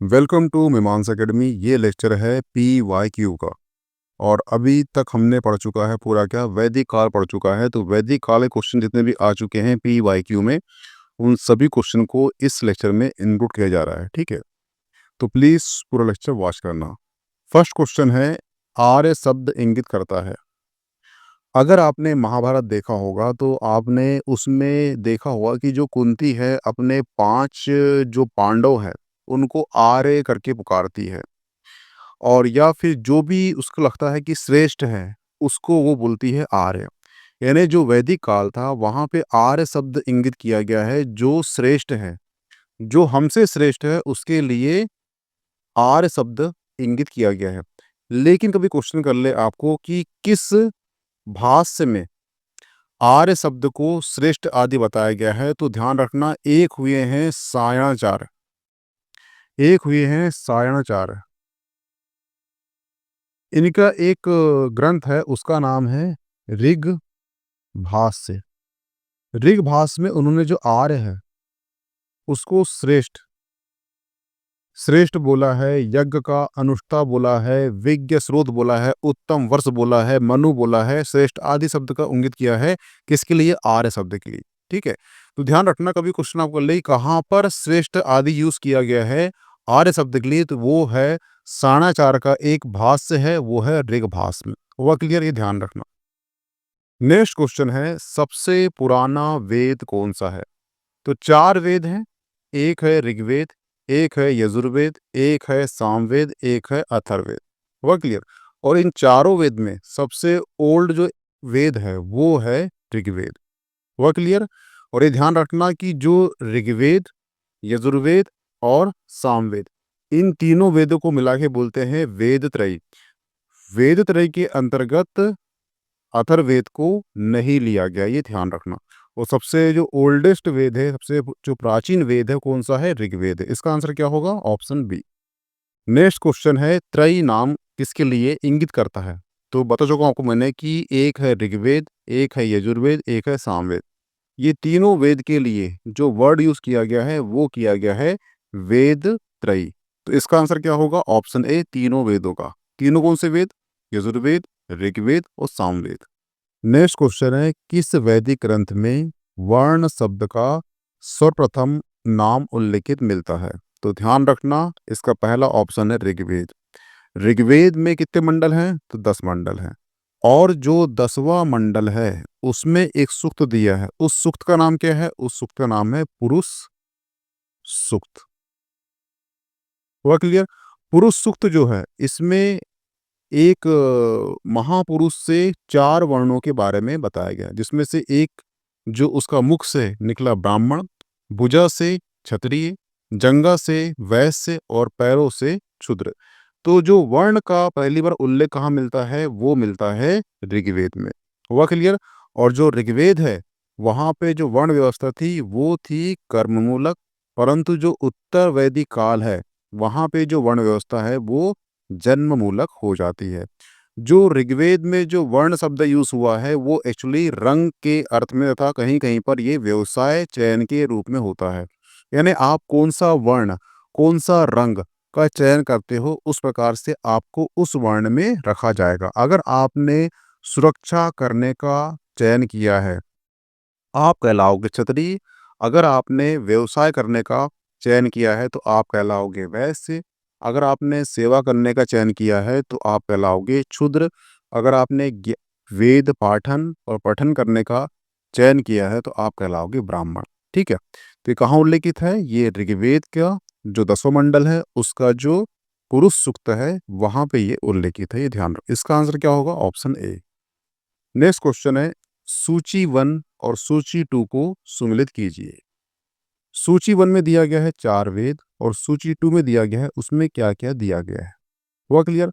Welcome to Mimans academy. ये lecture है PYQ का। और अभी तक हमने पढ़ चुका है पूरा क्या वैदिक काल पढ़ चुका है। तो वैदिक काल के क्वेश्चन जितने भी आ चुके हैं PYQ में, उन सभी क्वेश्चन को इस लेक्चर में इंक्लूड किया जा रहा है। ठीक है, तो प्लीज पूरा लेक्चर वॉच करना। फर्स्ट क्वेश्चन है, आर्य शब्द इंगित करता है। अगर आपने महाभारत देखा होगा तो आपने उसमें देखा होगा कि जो कुंती है अपने 5 जो पांडव है उनको आर्य करके पुकारती है, और या फिर जो भी उसको लगता है कि श्रेष्ठ है उसको वो बोलती है आर्य। यानी जो वैदिक काल था वहां पे आर्य शब्द इंगित किया गया है, जो श्रेष्ठ है, जो हमसे श्रेष्ठ है उसके लिए आर्य शब्द इंगित किया गया है। लेकिन कभी क्वेश्चन कर ले आपको कि किस भाष्य में आर्य शब्द को श्रेष्ठ आदि बताया गया है, तो ध्यान रखना, एक हुए हैं सायणाचार्य, एक हुए हैं सायणाचार्य। इनका एक ग्रंथ है, उसका नाम है ऋग भाष्य। ऋग भाष्य में उन्होंने जो आर्य है उसको श्रेष्ठ श्रेष्ठ बोला है, यज्ञ का अनुष्ठा बोला है, विज्ञ स्रोत बोला है, उत्तम वर्ष बोला है, मनु बोला है, श्रेष्ठ आदि शब्द का इंगित किया है किसके लिए? आर्य शब्द के लिए। ठीक है, तो ध्यान रखना, कभी क्वेश्चन आपको ले कहां पर श्रेष्ठ आदि यूज किया गया है आर्य शब्द के लिए, तो वो है साणाचार्य का एक भाष्य है, वो है ऋग भाष्य में। हुआ क्लियर? ये ध्यान रखना। नेक्स्ट क्वेश्चन है, सबसे पुराना वेद कौन सा है? तो 4 वेद हैं, एक है ऋग्वेद, एक है यजुर्वेद, एक है सामवेद, एक है अथर्ववेद। हुआ क्लियर? और इन चारों वेद में सबसे ओल्ड जो वेद है वो है ऋग्वेद। हुआ क्लियर? और ये ध्यान रखना कि जो ऋग्वेद, यजुर्वेद और सामवेद, इन तीनों वेदों को मिला के बोलते हैं वेद त्रयी। वेद त्रयी के अंतर्गत अथर्ववेद को नहीं लिया गया, ये ध्यान रखना। और सबसे जो ओल्डेस्ट वेद है, सबसे जो प्राचीन वेद है, कौन सा है? ऋग्वेद है। इसका आंसर क्या होगा? Option B. नेक्स्ट क्वेश्चन है, त्रयी नाम किसके लिए इंगित करता है? तो बता चुका हूं आपको मैंने कि एक है ऋग्वेद, एक है यजुर्वेद, एक है सामवेद। ये तीनों वेद के लिए जो वर्ड यूज किया गया है वो किया गया है वेद त्रयी। तो इसका आंसर क्या होगा? ऑप्शन ए, तीनों वेदों का। तीनों कौन से वेद? यजुर्वेद, ऋग्वेद और सामवेद। नेक्स्ट क्वेश्चन है, किस वैदिक ग्रंथ में वर्ण शब्द का सर्वप्रथम नाम उल्लेखित मिलता है? तो ध्यान रखना, इसका पहला ऑप्शन है ऋग्वेद। ऋग्वेद में कितने मंडल हैं? तो 10 मंडल हैं। और जो 10वां मंडल है उसमें एक सूक्त दिया है, उस सूक्त का नाम क्या है? उस सूक्त का नाम है पुरुष सूक्त। हुआ क्लियर? पुरुष सूक्त जो है इसमें एक महापुरुष से 4 वर्णों के बारे में बताया गया, जिसमें से एक जो उसका मुख से निकला ब्राह्मण, भुजा से क्षत्रिय, जंगा से वैश्य और पैरों से शूद्र। तो जो वर्ण का पहली बार उल्लेख कहाँ मिलता है? वो मिलता है ऋग्वेद में। हुआ क्लियर? और जो ऋग्वेद है वहां पे जो वर्ण व्यवस्था थी वो थी कर्ममूलक, परंतु जो उत्तर वैदिक काल है वहां पे जो वर्ण व्यवस्था है वो जन्म मूलक हो जाती है। जो ऋग्वेद में जो वर्ण शब्द यूज हुआ है वो एक्चुअली रंग के अर्थ में था, कहीं कहीं पर ये व्यवसाय चयन के रूप में होता है। यानी आप कौन सा वर्ण, कौन सा रंग का चयन करते हो, उस प्रकार से आपको उस वर्ण में रखा जाएगा। अगर आपने सुरक्षा करने का चयन किया है, आप कहलाओगे क्षत्रिय। अगर आपने व्यवसाय करने का चयन किया है तो आप कहलाओगे वैश्य। अगर आपने सेवा करने का चयन किया है तो आप कहलाओगे क्षुद्र। अगर आपने वेद पाठन और पठन करने का चयन किया है तो आप कहलाओगे ब्राह्मण। ठीक है, तो ये कहाँ उल्लेखित है? ये ऋग्वेद का जो 10वां मंडल है उसका जो पुरुष सूक्त है वहां पे ये उल्लेखित है, ये ध्यान रखो। इसका आंसर क्या होगा? Option A. नेक्स्ट क्वेश्चन है, सूची 1 और सूची 2 को सुमिलित कीजिए। सूची 1 में दिया गया है 4 वेद, और सूची 2 में दिया गया है उसमें क्या क्या दिया गया है। हुआ क्लियर?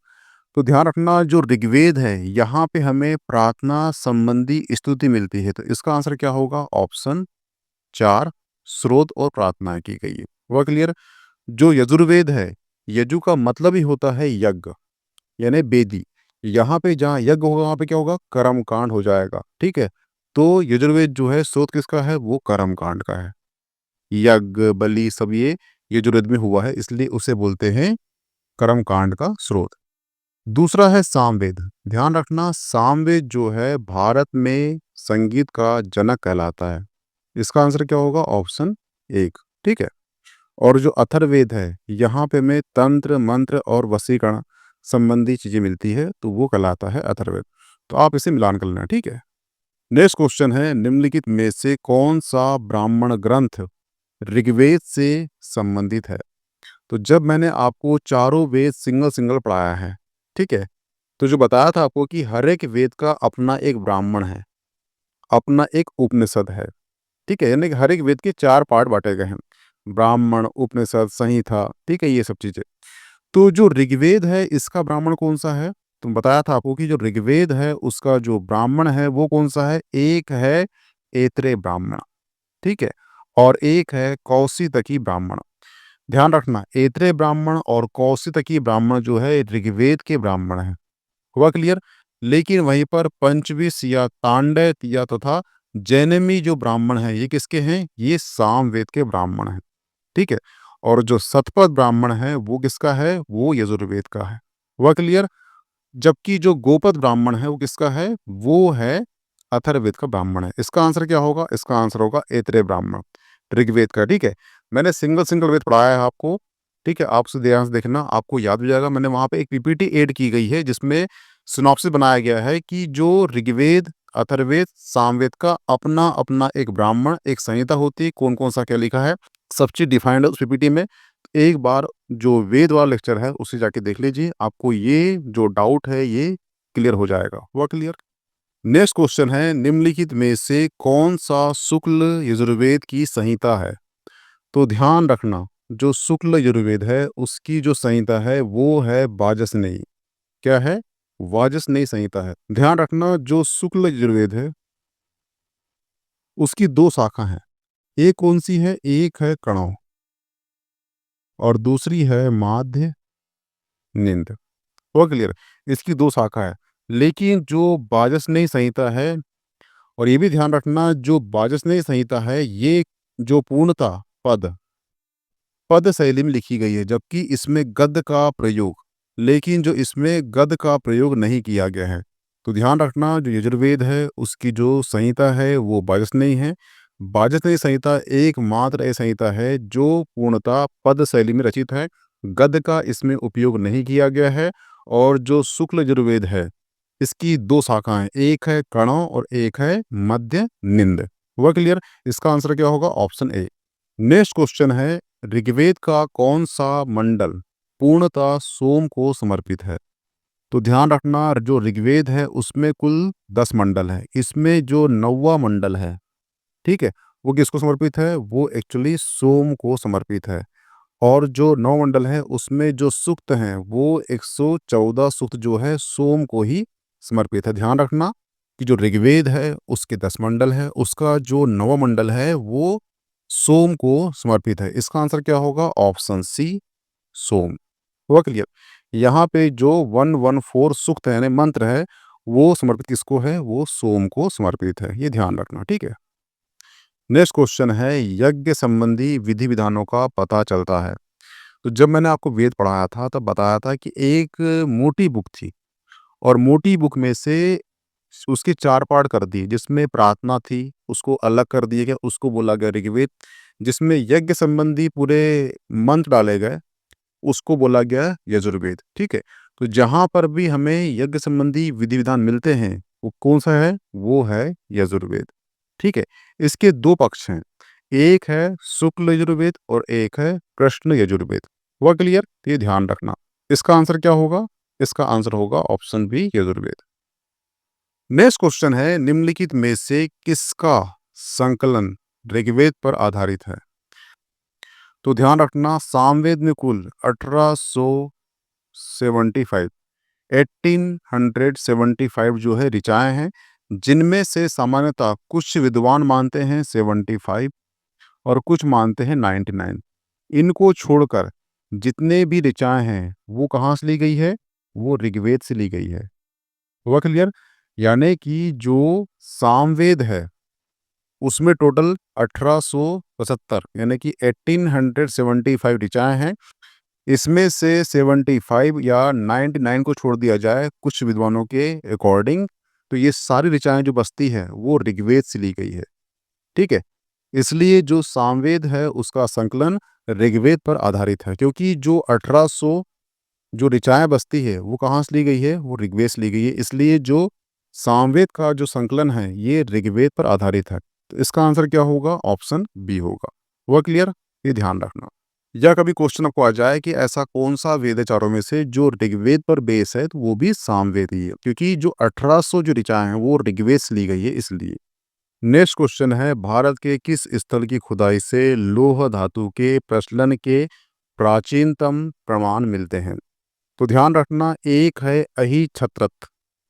तो ध्यान रखना, जो ऋग्वेद है यहाँ पे हमें प्रार्थना संबंधी स्तुति मिलती है, तो इसका आंसर क्या होगा? ऑप्शन 4, स्रोत और प्रार्थना की गई है। हुआ क्लियर? जो यजुर्वेद है, यजु का मतलब ही होता है यज्ञ, यानी बेदी। यहाँ पे जहाँ यज्ञ होगा वहां पे क्या होगा? कर्म कांड हो जाएगा। ठीक है, तो यजुर्वेद जो है स्रोत किसका है? वो कर्म कांड का है। यज्ञ, बलि, सब ये यजुर्वेद में हुआ है, इसलिए उसे बोलते हैं कर्मकांड का स्रोत। दूसरा है सामवेद। ध्यान रखना, सामवेद जो है भारत में संगीत का जनक कहलाता है। इसका आंसर क्या होगा? ऑप्शन एक। ठीक है। और जो अथर्ववेद है, यहाँ पे हमें तंत्र मंत्र और वशीकरण संबंधी चीजें मिलती है, तो वो कहलाता है अथर्ववेद। तो आप इसे मिलान कर लेना। ठीक है। नेक्स्ट क्वेश्चन है, निम्नलिखित में से कौन सा ब्राह्मण ग्रंथ ऋग्वेद से संबंधित है? तो जब मैंने आपको चारों वेद सिंगल सिंगल पढ़ाया है, ठीक है, तो जो बताया था आपको कि हर एक वेद का अपना एक ब्राह्मण है, अपना एक उपनिषद है। ठीक है, यानी कि हर एक वेद के 4 पार्ट बांटे गए हैं, ब्राह्मण, उपनिषद, संहिता। ठीक है, ये सब चीजें। तो जो ऋग्वेद है, इसका ब्राह्मण कौन सा है? तो बताया था आपको कि जो ऋग्वेद है उसका जो ब्राह्मण है वो कौन सा है? एक है ऐत्रेय ब्राह्मण, ठीक है, और एक है कौशितकी ब्राह्मण। ध्यान रखना, ऐत्रेय ब्राह्मण और कौशितकी ब्राह्मण जो है ऋग्वेद के ब्राह्मण है। हुआ क्लियर? लेकिन वहीं पर पंचविश या तांडव तथा जैनमी जो ब्राह्मण है, ये किसके हैं? ये सामवेद के ब्राह्मण हैं। ठीक है। और जो शतपथ ब्राह्मण है वो किसका है? वो यजुर्वेद का है। हुआ क्लियर? जबकि जो गोपद ब्राह्मण है वो किसका है? वो है अथर्ववेद का ब्राह्मण है। इसका आंसर क्या होगा? इसका आंसर होगा ऐत्रेय ब्राह्मण, ऋग्वेद का। ठीक है, मैंने सिंगल सिंगल वेद पढ़ाया है आपको। ठीक है, आप उसे ध्यान से देखना, आपको याद हो जाएगा। मैंने वहां पे एक पीपीटी ऐड की गई है जिसमें सिनॉप्सिस बनाया गया है कि जो ऋग्वेद, अथर्ववेद, सामवेद का अपना अपना एक ब्राह्मण, एक संहिता होती है, कौन कौन सा क्या लिखा है, सब चीज डिफाइंड है उस पीपीटी में। एक बार जो वेद वाला लेक्चर है उसे जाके देख लीजिए, आपको ये जो डाउट है ये क्लियर हो जाएगा। हुआ क्लियर? नेक्स्ट क्वेश्चन है, निम्नलिखित में से कौन सा शुक्ल यजुर्वेद की संहिता है? तो ध्यान रखना, जो शुक्ल यजुर्वेद है उसकी जो संहिता है वो है वाजसनेयी। क्या है? वाजसनेयी संहिता है। ध्यान रखना, जो शुक्ल यजुर्वेद है उसकी 2 शाखा हैं। एक कौन सी है? एक है कणव और दूसरी है माध्य निंद। हुआ क्लियर? इसकी 2 शाखा है। लेकिन जो वाजसनेयी संहिता है, और ये भी ध्यान रखना, जो वाजसनेयी संहिता है ये जो पूर्णतः पद शैली में लिखी गई है, जबकि इसमें गद्य का प्रयोग, लेकिन जो इसमें गद्य का प्रयोग नहीं किया गया है। तो ध्यान रखना, जो यजुर्वेद है उसकी जो संहिता है वो वाजसनेयी है। वाजसनेयी संहिता एकमात्र ऐसी संहिता है जो पूर्णतः पद शैली में रचित है, गद्य का इसमें उपयोग नहीं किया गया है। और जो शुक्ल यजुर्वेद है इसकी 2 शाखाएं, एक है कणव और एक है मध्य निंद। हुआ क्लियर? इसका आंसर क्या होगा? Option A. नेक्स्ट क्वेश्चन है, ऋग्वेद का कौन सा मंडल पूर्णतः सोम को समर्पित है? तो ध्यान रखना, जो ऋग्वेद है उसमें कुल 10 मंडल है, इसमें जो 9वां मंडल है, ठीक है, वो किसको समर्पित है? वो एक्चुअली सोम को समर्पित है। और जो 9 मंडल है उसमें जो सूक्त हैं वो 114 सूक्त जो है सोम को ही समर्पित है। ध्यान रखना कि जो ऋग्वेद है उसके 10 मंडल है, उसका जो 9वां मंडल है वो सोम को समर्पित है। इसका आंसर क्या होगा? ऑप्शन सी, सोम। हुआ क्लियर? यहाँ पे जो 114 सूक्त है यानी मंत्र है वो समर्पित किसको है? वो सोम को समर्पित है। ये ध्यान रखना। ठीक है। नेक्स्ट क्वेश्चन है, यज्ञ संबंधी विधि विधानों का पता चलता है? तो जब मैंने आपको वेद पढ़ाया था तब बताया था कि एक मोटी बुक थी और मोटी बुक में से उसके 4 पार्ट कर दिए, जिसमें प्रार्थना थी उसको अलग कर दिया गया, उसको बोला गया ऋग्वेद। जिसमें यज्ञ संबंधी पूरे मंत्र डाले गए उसको बोला गया यजुर्वेद। ठीक है। तो जहां पर भी हमें यज्ञ संबंधी विधि विधान मिलते हैं वो कौन सा है? वो है यजुर्वेद। ठीक है। इसके 2 पक्ष हैं, एक है शुक्ल यजुर्वेद और एक है कृष्ण यजुर्वेद। हुआ क्लियर? तो ये ध्यान रखना। इसका आंसर क्या होगा? इसका आंसर होगा option B, Yajurveda. Next question है, निम्नलिखित में से किसका संकलन ऋग्वेद पर आधारित है? तो ध्यान रखना, सामवेद में कुल 1875 1875 जो है ऋचाएं हैं, जिनमें से सामान्यतः कुछ विद्वान मानते हैं 75 और कुछ मानते हैं 99। इनको छोड़कर जितने भी ऋचाएं हैं वो कहाँ से ली गई है? वो ऋग्वेद से ली गई है। हुआ क्लियर? यानी कि जो सामवेद है उसमें टोटल 1875 यानी कि 1875 ऋचाएँ हैं। इसमें से 75 या 99 को छोड़ दिया जाए कुछ विद्वानों के अकॉर्डिंग, तो ये सारी ऋचाएँ जो बचती हैं वो ऋग्वेद से ली गई है। ठीक है? इसलिए जो सामवेद है उसका संकलन ऋग्वेद पर आधारित है, क्योंकि जो 1800 जो ऋचाएँ बचती है वो कहाँ से ली गई है? वो ऋग्वेद से ली गई है। इसलिए जो सामवेद का जो संकलन है ये ऋग्वेद पर आधारित है। तो इसका आंसर क्या होगा? ऑप्शन बी होगा। हुआ क्लियर? ये ध्यान रखना। या कभी क्वेश्चन आपको आ जाए कि ऐसा कौन-सा वेद है चारों में से जो ऋग्वेद पर बेस है, तो वो भी सामवेद ही है, क्योंकि जो 1800 जो ऋचाएँ हैं वो ऋग्वेद से ली गई है इसलिए। नेक्स्ट क्वेश्चन है, भारत के किस स्थल की खुदाई से लौह धातु के प्रचलन के प्राचीनतम प्रमाण मिलते हैं? तो ध्यान रखना, एक है अही छत्रत,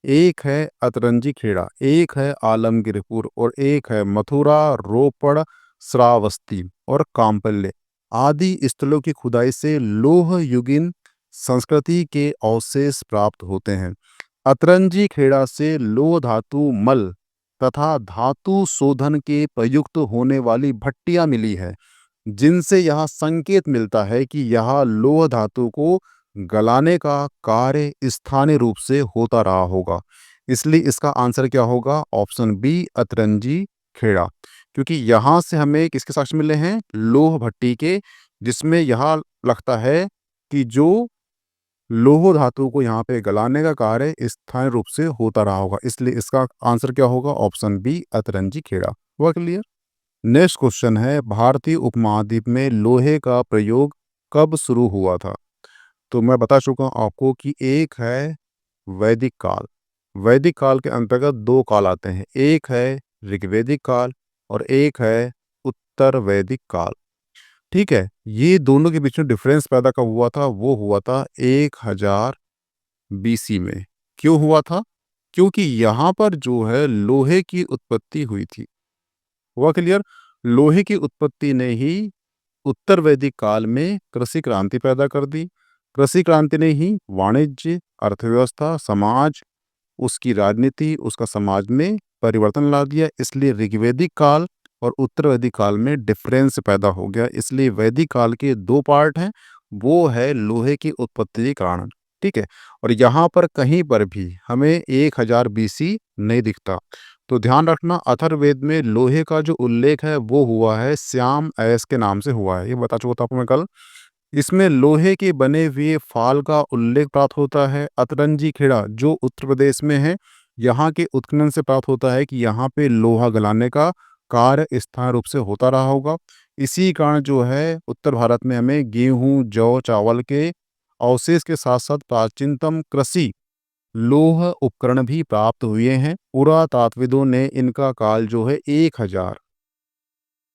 एक है अतरंजी खेड़ा, एक है आलमगीरपुर और एक है मथुरा, रोपड़, श्रावस्ती और काम्पल्य आदि स्थलों की खुदाई से लौह युगीन संस्कृति के अवशेष प्राप्त होते हैं। अतरंजी खेड़ा से लौह धातु मल तथा धातु शोधन के प्रयुक्त होने वाली भट्टियां मिली है, जिनसे यह संकेत मिलता है कि यह लौह धातु को गलाने का कार्य स्थानीय रूप से होता रहा होगा। इसलिए इसका आंसर क्या होगा? ऑप्शन बी अतरंजी खेड़ा, क्योंकि यहाँ से हमें किसके साक्ष्य मिले हैं? लौह भट्टी के, जिसमें यह लगता है कि जो लौह धातु को यहाँ पे गलाने का कार्य स्थानीय रूप से होता रहा होगा। इसलिए इसका आंसर क्या होगा? Option B Atranji Khera. हुआ क्लियर? नेक्स्ट क्वेश्चन है, भारतीय उपमहाद्वीप में लोहे का प्रयोग कब शुरू हुआ था? तो मैं बता चुका हूँ आपको कि एक है वैदिक काल। वैदिक काल के अंतर्गत दो काल आते हैं, एक है ऋग्वैदिक काल और एक है उत्तर वैदिक काल। ठीक है, ये दोनों के बीच में डिफरेंस पैदा कब हुआ था? वो हुआ था 1000 बीसी में। क्यों हुआ था? क्योंकि यहाँ पर जो है लोहे की उत्पत्ति हुई थी। हुआ क्लियर? लोहे की उत्पत्ति ने ही उत्तर वैदिक काल में कृषि क्रांति पैदा कर दी। कृषि क्रांति ने ही वाणिज्य, अर्थव्यवस्था, समाज, उसकी राजनीति, उसका समाज में परिवर्तन ला दिया। इसलिए ऋग्वैदिक काल और उत्तर वैदिक काल में डिफरेंस पैदा हो गया। इसलिए वैदिक काल के दो पार्ट हैं, वो है लोहे की उत्पत्ति के कारण। ठीक है, और यहाँ पर कहीं पर भी हमें 1000 बीसी नहीं दिखता। तो ध्यान रखना, अथर्ववेद में लोहे का जो उल्लेख है वो हुआ है श्याम ऐस के नाम से हुआ है, ये बता चुका था आपको मैं कल। इसमें लोहे के बने हुए फाल का उल्लेख प्राप्त होता है। अतरंजी खेड़ा जो उत्तर प्रदेश में है, यहाँ के उत्खनन से प्राप्त होता है कि यहाँ पे लोहा गलाने का कार्य स्थायी रूप से होता रहा होगा। इसी कारण जो है उत्तर भारत में हमें गेहूं, जौ, चावल के अवशेष के साथ साथ प्राचीनतम कृषि लोह उपकरण भी प्राप्त हुए हैं। पुरातात्विदों ने इनका काल जो है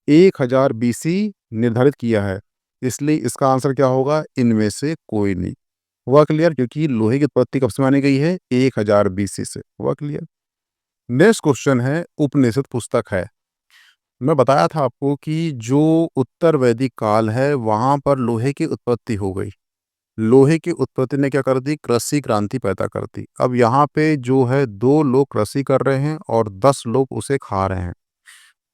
1000 बीसी निर्धारित किया है। इसलिए इसका आंसर क्या होगा? इनमें से कोई नहीं। हुआ क्लियर? क्योंकि लोहे की उत्पत्ति कब से मानी गई है? 1000 बीसी से। हुआ क्लियर? नेक्स्ट क्वेश्चन है, उपनिषद पुस्तक है। मैं बताया था आपको कि जो उत्तर वैदिक काल है वहां पर लोहे की उत्पत्ति हो गई। लोहे की उत्पत्ति ने क्या कर दी? कृषि क्रांति पैदा कर दी। अब यहाँ पे जो है 2 लोग कृषि कर रहे हैं और 10 लोग उसे खा रहे हैं,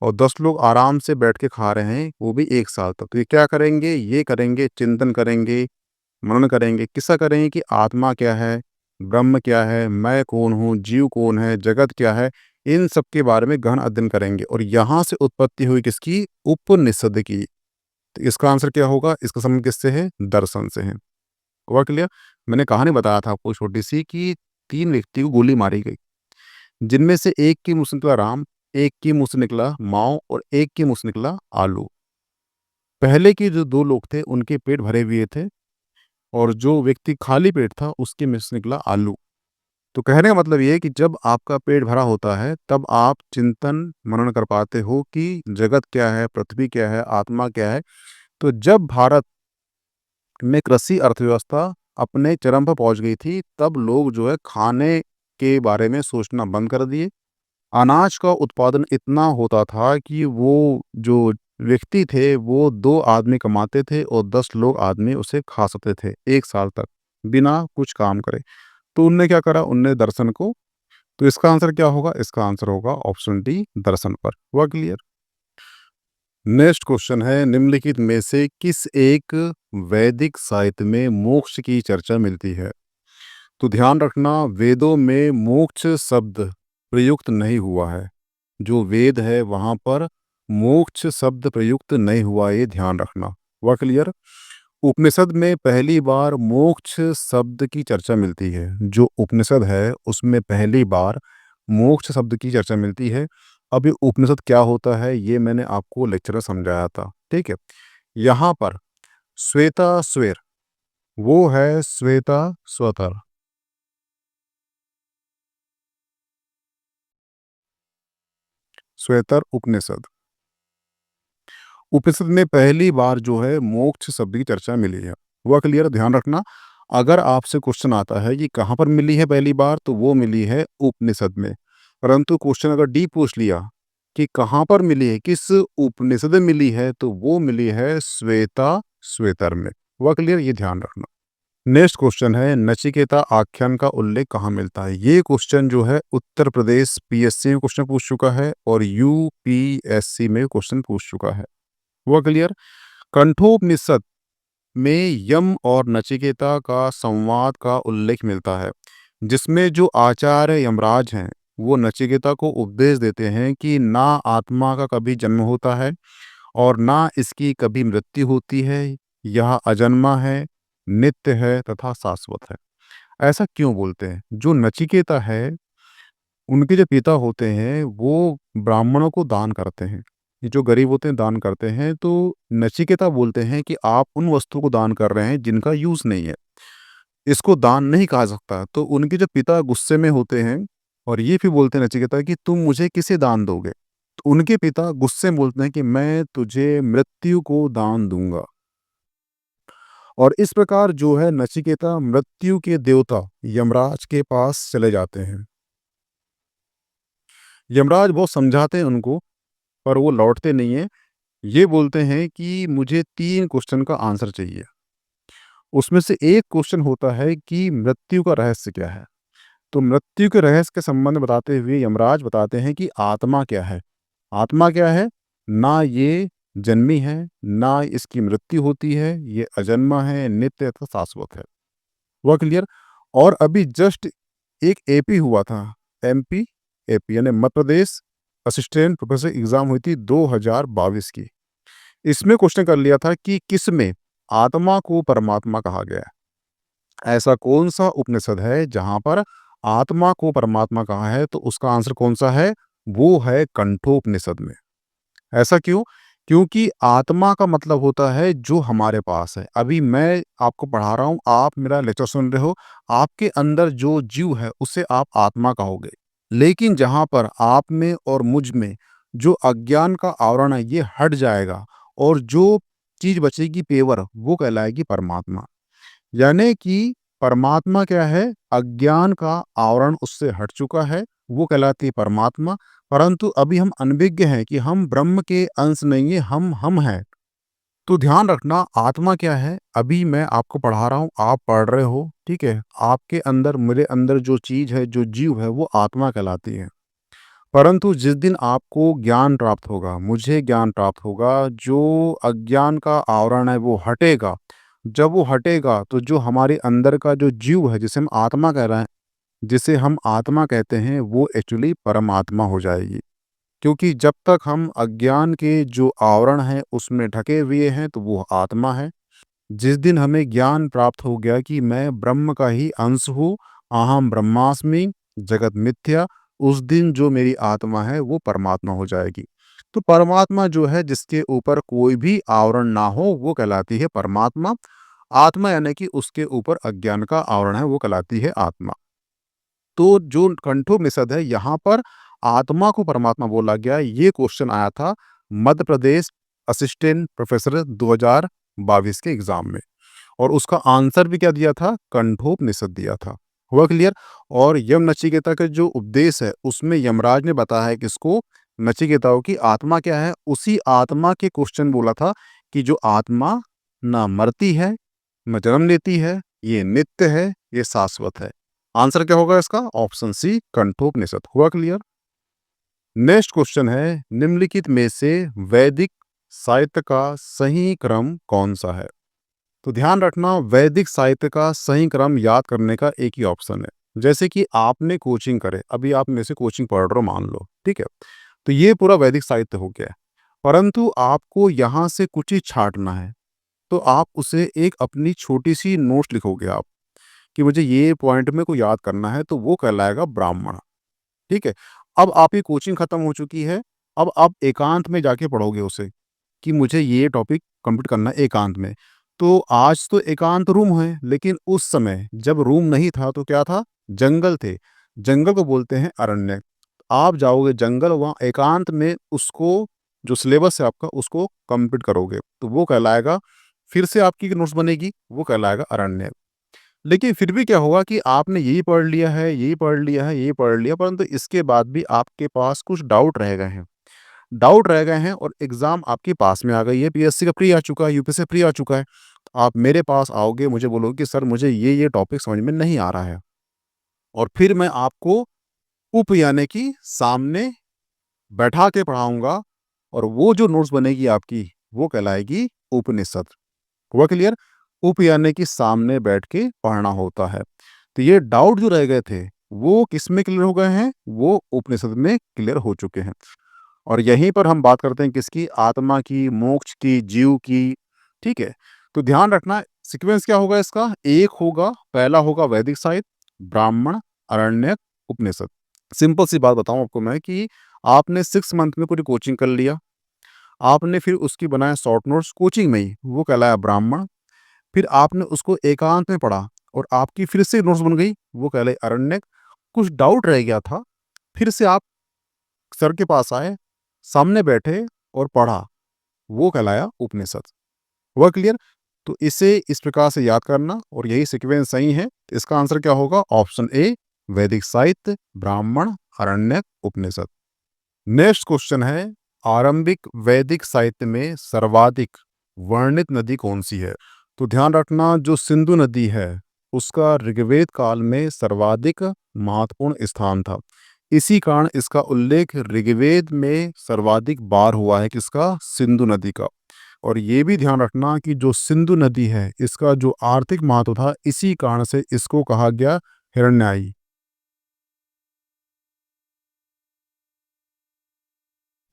और 10 लोग आराम से बैठ के खा रहे हैं, वो भी 1 साल तक। तो ये क्या करेंगे? ये करेंगे चिंतन करेंगे, मनन करेंगे। किसका करेंगे? कि आत्मा क्या है, ब्रह्म क्या है, मैं कौन हूँ, जीव कौन है, जगत क्या है, इन सब के बारे में गहन अध्ययन करेंगे। और यहाँ से उत्पत्ति हुई किसकी? उपनिषद की। तो इसका आंसर क्या होगा? इसका संबंध किससे है? दर्शन से है। हुआ क्लियर? मैंने कहानी बताया था आपको छोटी सी कि 3 व्यक्ति को गोली मारी गई, जिनमें से एक के मुँह से निकला राम, एक के मुँह से निकला माँ और एक के मुँह से निकला आलू। पहले के जो 2 लोग थे उनके पेट भरे हुए थे, और जो व्यक्ति खाली पेट था उसके मुँह से निकला आलू। तो कहने का मतलब ये है कि जब आपका पेट भरा होता है तब आप चिंतन मनन कर पाते हो कि जगत क्या है, पृथ्वी क्या है, आत्मा क्या है। तो जब भारत में कृषि अर्थव्यवस्था अपने चरम पर पहुंच गई थी, तब लोग जो है खाने के बारे में सोचना बंद कर दिए। अनाज का उत्पादन इतना होता था कि वो जो व्यक्ति थे वो 2 आदमी कमाते थे और 10 लोग आदमी उसे खा सकते थे 1 साल तक बिना कुछ काम करे। तो उनने क्या करा? उनने दर्शन को तो इसका आंसर क्या होगा? इसका आंसर होगा ऑप्शन डी, दर्शन पर। हुआ क्लियर? नेक्स्ट क्वेश्चन है, निम्नलिखित में से किस एक वैदिक साहित्य में मोक्ष की चर्चा मिलती है? तो ध्यान रखना, वेदों में मोक्ष शब्द प्रयुक्त नहीं हुआ है। जो वेद है वहां पर मोक्ष शब्द प्रयुक्त नहीं हुआ, ये ध्यान रखना। हुआ क्लियर? उपनिषद में पहली बार मोक्ष शब्द की चर्चा मिलती है। जो उपनिषद है उसमें पहली बार मोक्ष शब्द की चर्चा मिलती है। अब ये उपनिषद क्या होता है ये मैंने आपको लेक्चर में समझाया था, ठीक है। यहाँ पर श्वेता स्वर, वो है श्वेता स्वतर। श्वेतर उपनिषद, उपनिषद में पहली बार जो है मोक्ष शब्द की चर्चा मिली है। हुआ क्लियर? ध्यान रखना, अगर आपसे क्वेश्चन आता है कि कहाँ पर मिली है पहली बार, तो वो मिली है उपनिषद में। परंतु क्वेश्चन अगर डी पूछ लिया कि कहाँ पर मिली है, किस उपनिषद में मिली है, तो वो मिली है श्वेता श्वेतर में। हुआ क्लियर? ये ध्यान रखना। नेक्स्ट क्वेश्चन है, नचिकेता आख्यान का उल्लेख कहाँ मिलता है? ये क्वेश्चन जो है उत्तर प्रदेश पीएससी में क्वेश्चन पूछ चुका है और यूपीएससी में क्वेश्चन पूछ चुका है। हुआ क्लियर? कंठोपनिषद में यम और नचिकेता का संवाद का उल्लेख मिलता है, जिसमें जो आचार्य यमराज हैं वो नचिकेता को उपदेश देते हैं कि ना आत्मा का कभी जन्म होता है और ना इसकी कभी मृत्यु होती है। यह अजन्मा है, नित्य है तथा शाश्वत है। ऐसा क्यों बोलते हैं? जो नचिकेता है, उनके जो पिता होते हैं वो ब्राह्मणों को दान करते हैं। ये जो गरीब होते हैं दान करते हैं, तो नचिकेता बोलते हैं कि आप उन वस्तुओं को दान कर रहे हैं जिनका यूज़ नहीं है। इसको दान नहीं कहा सकता। तो उनके जो पिता गुस्से में होते हैं और ये भी बोलते हैं नचिकेता कि तुम मुझे किसे दान दोगे? तो उनके पिता गुस्से में बोलते हैं कि मैं तुझे मृत्यु को दान दूँगा। और इस प्रकार जो है नचिकेता मृत्यु के देवता यमराज के पास चले जाते हैं। यमराज बहुत समझाते हैं उनको, पर वो लौटते नहीं हैं। ये बोलते हैं कि मुझे 3 क्वेश्चन का आंसर चाहिए। उसमें से एक क्वेश्चन होता है कि मृत्यु का रहस्य क्या है? तो मृत्यु के रहस्य के संबंध में बताते हुए यमराज बताते हैं कि आत्मा क्या है? आत्मा क्या है? ना ये जन्मी है, ना इसकी मृत्यु होती है, ये अजन्मा है, नित्य तथा शाश्वत है। हुआ क्लियर? और अभी जस्ट एक एपी हुआ था, एमपी, एपी यानी Madhya Pradesh assistant professor exam हुई थी 2022 की। इसमें क्वेश्चन कर लिया था कि किसमें आत्मा को परमात्मा कहा गया है? ऐसा कौन सा उपनिषद है जहां पर आत्मा को परमात्मा कहा है? तो उसका आंसर कौन सा है? वो है कंठोपनिषद में। ऐसा क्यों? क्योंकि आत्मा का मतलब होता है जो हमारे पास है। अभी मैं आपको पढ़ा रहा हूँ, आप मेरा लेक्चर सुन रहे हो, आपके अंदर जो जीव है उसे आप आत्मा कहोगे। लेकिन जहाँ पर आप में और मुझ में जो अज्ञान का आवरण है ये हट जाएगा और जो चीज़ बचेगी पेवर, वो कहलाएगी परमात्मा। यानी कि परमात्मा क्या है? अज्ञान का आवरण उससे हट चुका है, वो कहलाती है परमात्मा। परंतु अभी हम अनभिज्ञ हैं कि हम ब्रह्म के अंश नहीं है, हम हैं। तो ध्यान रखना, आत्मा क्या है? अभी मैं आपको पढ़ा रहा हूँ, आप पढ़ रहे हो, ठीक है? आपके अंदर, मेरे अंदर जो चीज़ है, जो जीव है, वो आत्मा कहलाती है। परंतु जिस दिन आपको ज्ञान प्राप्त होगा, मुझे ज्ञान प्राप्त होगा, जो अज्ञान का आवरण है वो हटेगा। जब वो हटेगा तो जो हमारे अंदर का जो जीव है, जिसे हम आत्मा कह रहे हैं, जिसे हम आत्मा कहते हैं, वो एक्चुअली परमात्मा हो जाएगी। क्योंकि जब तक हम अज्ञान के जो आवरण हैं उसमें ढके हुए हैं तो वो आत्मा है। जिस दिन हमें ज्ञान प्राप्त हो गया कि मैं ब्रह्म का ही अंश हूँ, अहम ब्रह्मास्मि, जगत मिथ्या, उस दिन जो मेरी आत्मा है वो परमात्मा हो जाएगी। तो परमात्मा जो है जिसके ऊपर कोई भी आवरण ना हो वो कहलाती है परमात्मा। आत्मा यानी कि उसके ऊपर अज्ञान का आवरण है वो कहलाती है आत्मा। तो जो कंठोपनिषद है यहाँ पर आत्मा को परमात्मा बोला गया। ये क्वेश्चन आया था मध्य प्रदेश असिस्टेंट प्रोफेसर 2022 के एग्जाम में और उसका आंसर भी क्या दिया था? कंठोपनिषद दिया था। हुआ क्लियर? और यम नचिकेता का जो उपदेश है उसमें यमराज ने बताया है किसको? नचिकेताओं की आत्मा क्या है? उसी आत्मा के क्वेश्चन बोला था कि जो आत्मा ना मरती है, न जन्म लेती है, ये नित्य है, ये शाश्वत है। आंसर क्या होगा इसका? Option C Kathopanishad. हुआ क्लियर? नेक्स्ट क्वेश्चन है, निम्नलिखित में से वैदिक साहित्य का सही क्रम कौन सा है? तो ध्यान रखना, वैदिक साहित्य का सही क्रम याद करने का एक ही ऑप्शन है। जैसे कि आपने कोचिंग करे, अभी आप मेरे से कोचिंग पढ़ रहे हो मान लो, ठीक है, तो ये पूरा वैदिक साहित्य हो गया है, परंतु आपको यहाँ से कुछ ही छांटना है। तो आप उसे एक अपनी छोटी सी नोट्स लिखोगे आप, कि मुझे ये पॉइंट में को याद करना है, तो वो कहलाएगा ब्राह्मण। ठीक है, अब आपकी कोचिंग खत्म हो चुकी है, अब आप एकांत में जाके पढ़ोगे उसे, कि मुझे ये टॉपिक कंप्लीट करना है एकांत में। तो आज तो एकांत रूम है, लेकिन उस समय जब रूम नहीं था तो क्या था? जंगल थे। जंगल को बोलते हैं अरण्य। आप जाओगे जंगल, वहाँ एकांत में उसको, जो सिलेबस है आपका, उसको कंप्लीट करोगे, तो वो कहलाएगा, फिर से आपकी नोट्स बनेगी, वो कहलाएगा अरण्य। लेकिन फिर भी क्या होगा कि आपने यही पढ़ लिया है, यही पढ़ लिया है, यही पढ़ लिया, परंतु इसके बाद भी आपके पास कुछ डाउट रह गए हैं। डाउट रह गए हैं और एग्ज़ाम आपके पास में आ गई है, पीएससी का प्री आ चुका है, यूपीएससी प्री आ चुका है। आप मेरे पास आओगे, मुझे बोलोगे कि सर मुझे ये टॉपिक समझ में नहीं आ रहा है, और फिर मैं आपको उप यानी कि सामने बैठा के पढ़ाऊँगा, और वो जो नोट्स बनेगी आपकी, वो कहलाएगी उपनिषद। हुआ क्लियर? उप यानी कि सामने बैठ के पढ़ना होता है। तो ये डाउट जो रह गए थे, वो किसमें क्लियर हो गए हैं? वो उपनिषद में क्लियर हो चुके हैं। और यहीं पर हम बात करते हैं किसकी? आत्मा की, मोक्ष की, जीव की। ठीक है? तो ध्यान रखना, सीक्वेंस क्या होगा इसका? एक होगा, पहला होगा वैदिक साहित्य, ब्राह्मण, अरण्यक, उपनिषद। सिंपल सी बात बताऊं आपको मैं, कि आपने 6 मंथ में पूरी कोचिंग कर लिया, आपने फिर उसकी बनाया शॉर्ट नोट्स कोचिंग में ही, वो कहलाया ब्राह्मण। फिर आपने उसको एकांत में पढ़ा और आपकी फिर से नोट्स बन गई, वो कहलाई अरण्यक। कुछ डाउट रह गया था, फिर से आप सर के पास आए, सामने बैठे और पढ़ा, वो कहलाया उपनिषद। हुआ क्लियर? तो इसे इस प्रकार से याद करना, और यही सीक्वेंस सही है। तो इसका आंसर क्या होगा? ऑप्शन ए, वैदिक साहित्य, ब्राह्मण, अरण्यक, उपनिषद। नेक्स्ट क्वेश्चन है, आरंभिक वैदिक साहित्य में सर्वाधिक वर्णित नदी कौन सी है? तो ध्यान रखना, जो सिंधु नदी है, उसका ऋग्वेद काल में सर्वाधिक महत्वपूर्ण स्थान था। इसी कारण इसका उल्लेख ऋग्वेद में सर्वाधिक बार हुआ है, किसका? सिंधु नदी का। और ये भी ध्यान रखना कि जो सिंधु नदी है, इसका जो आर्थिक महत्व था, इसी कारण से इसको कहा गया हिरण्याई।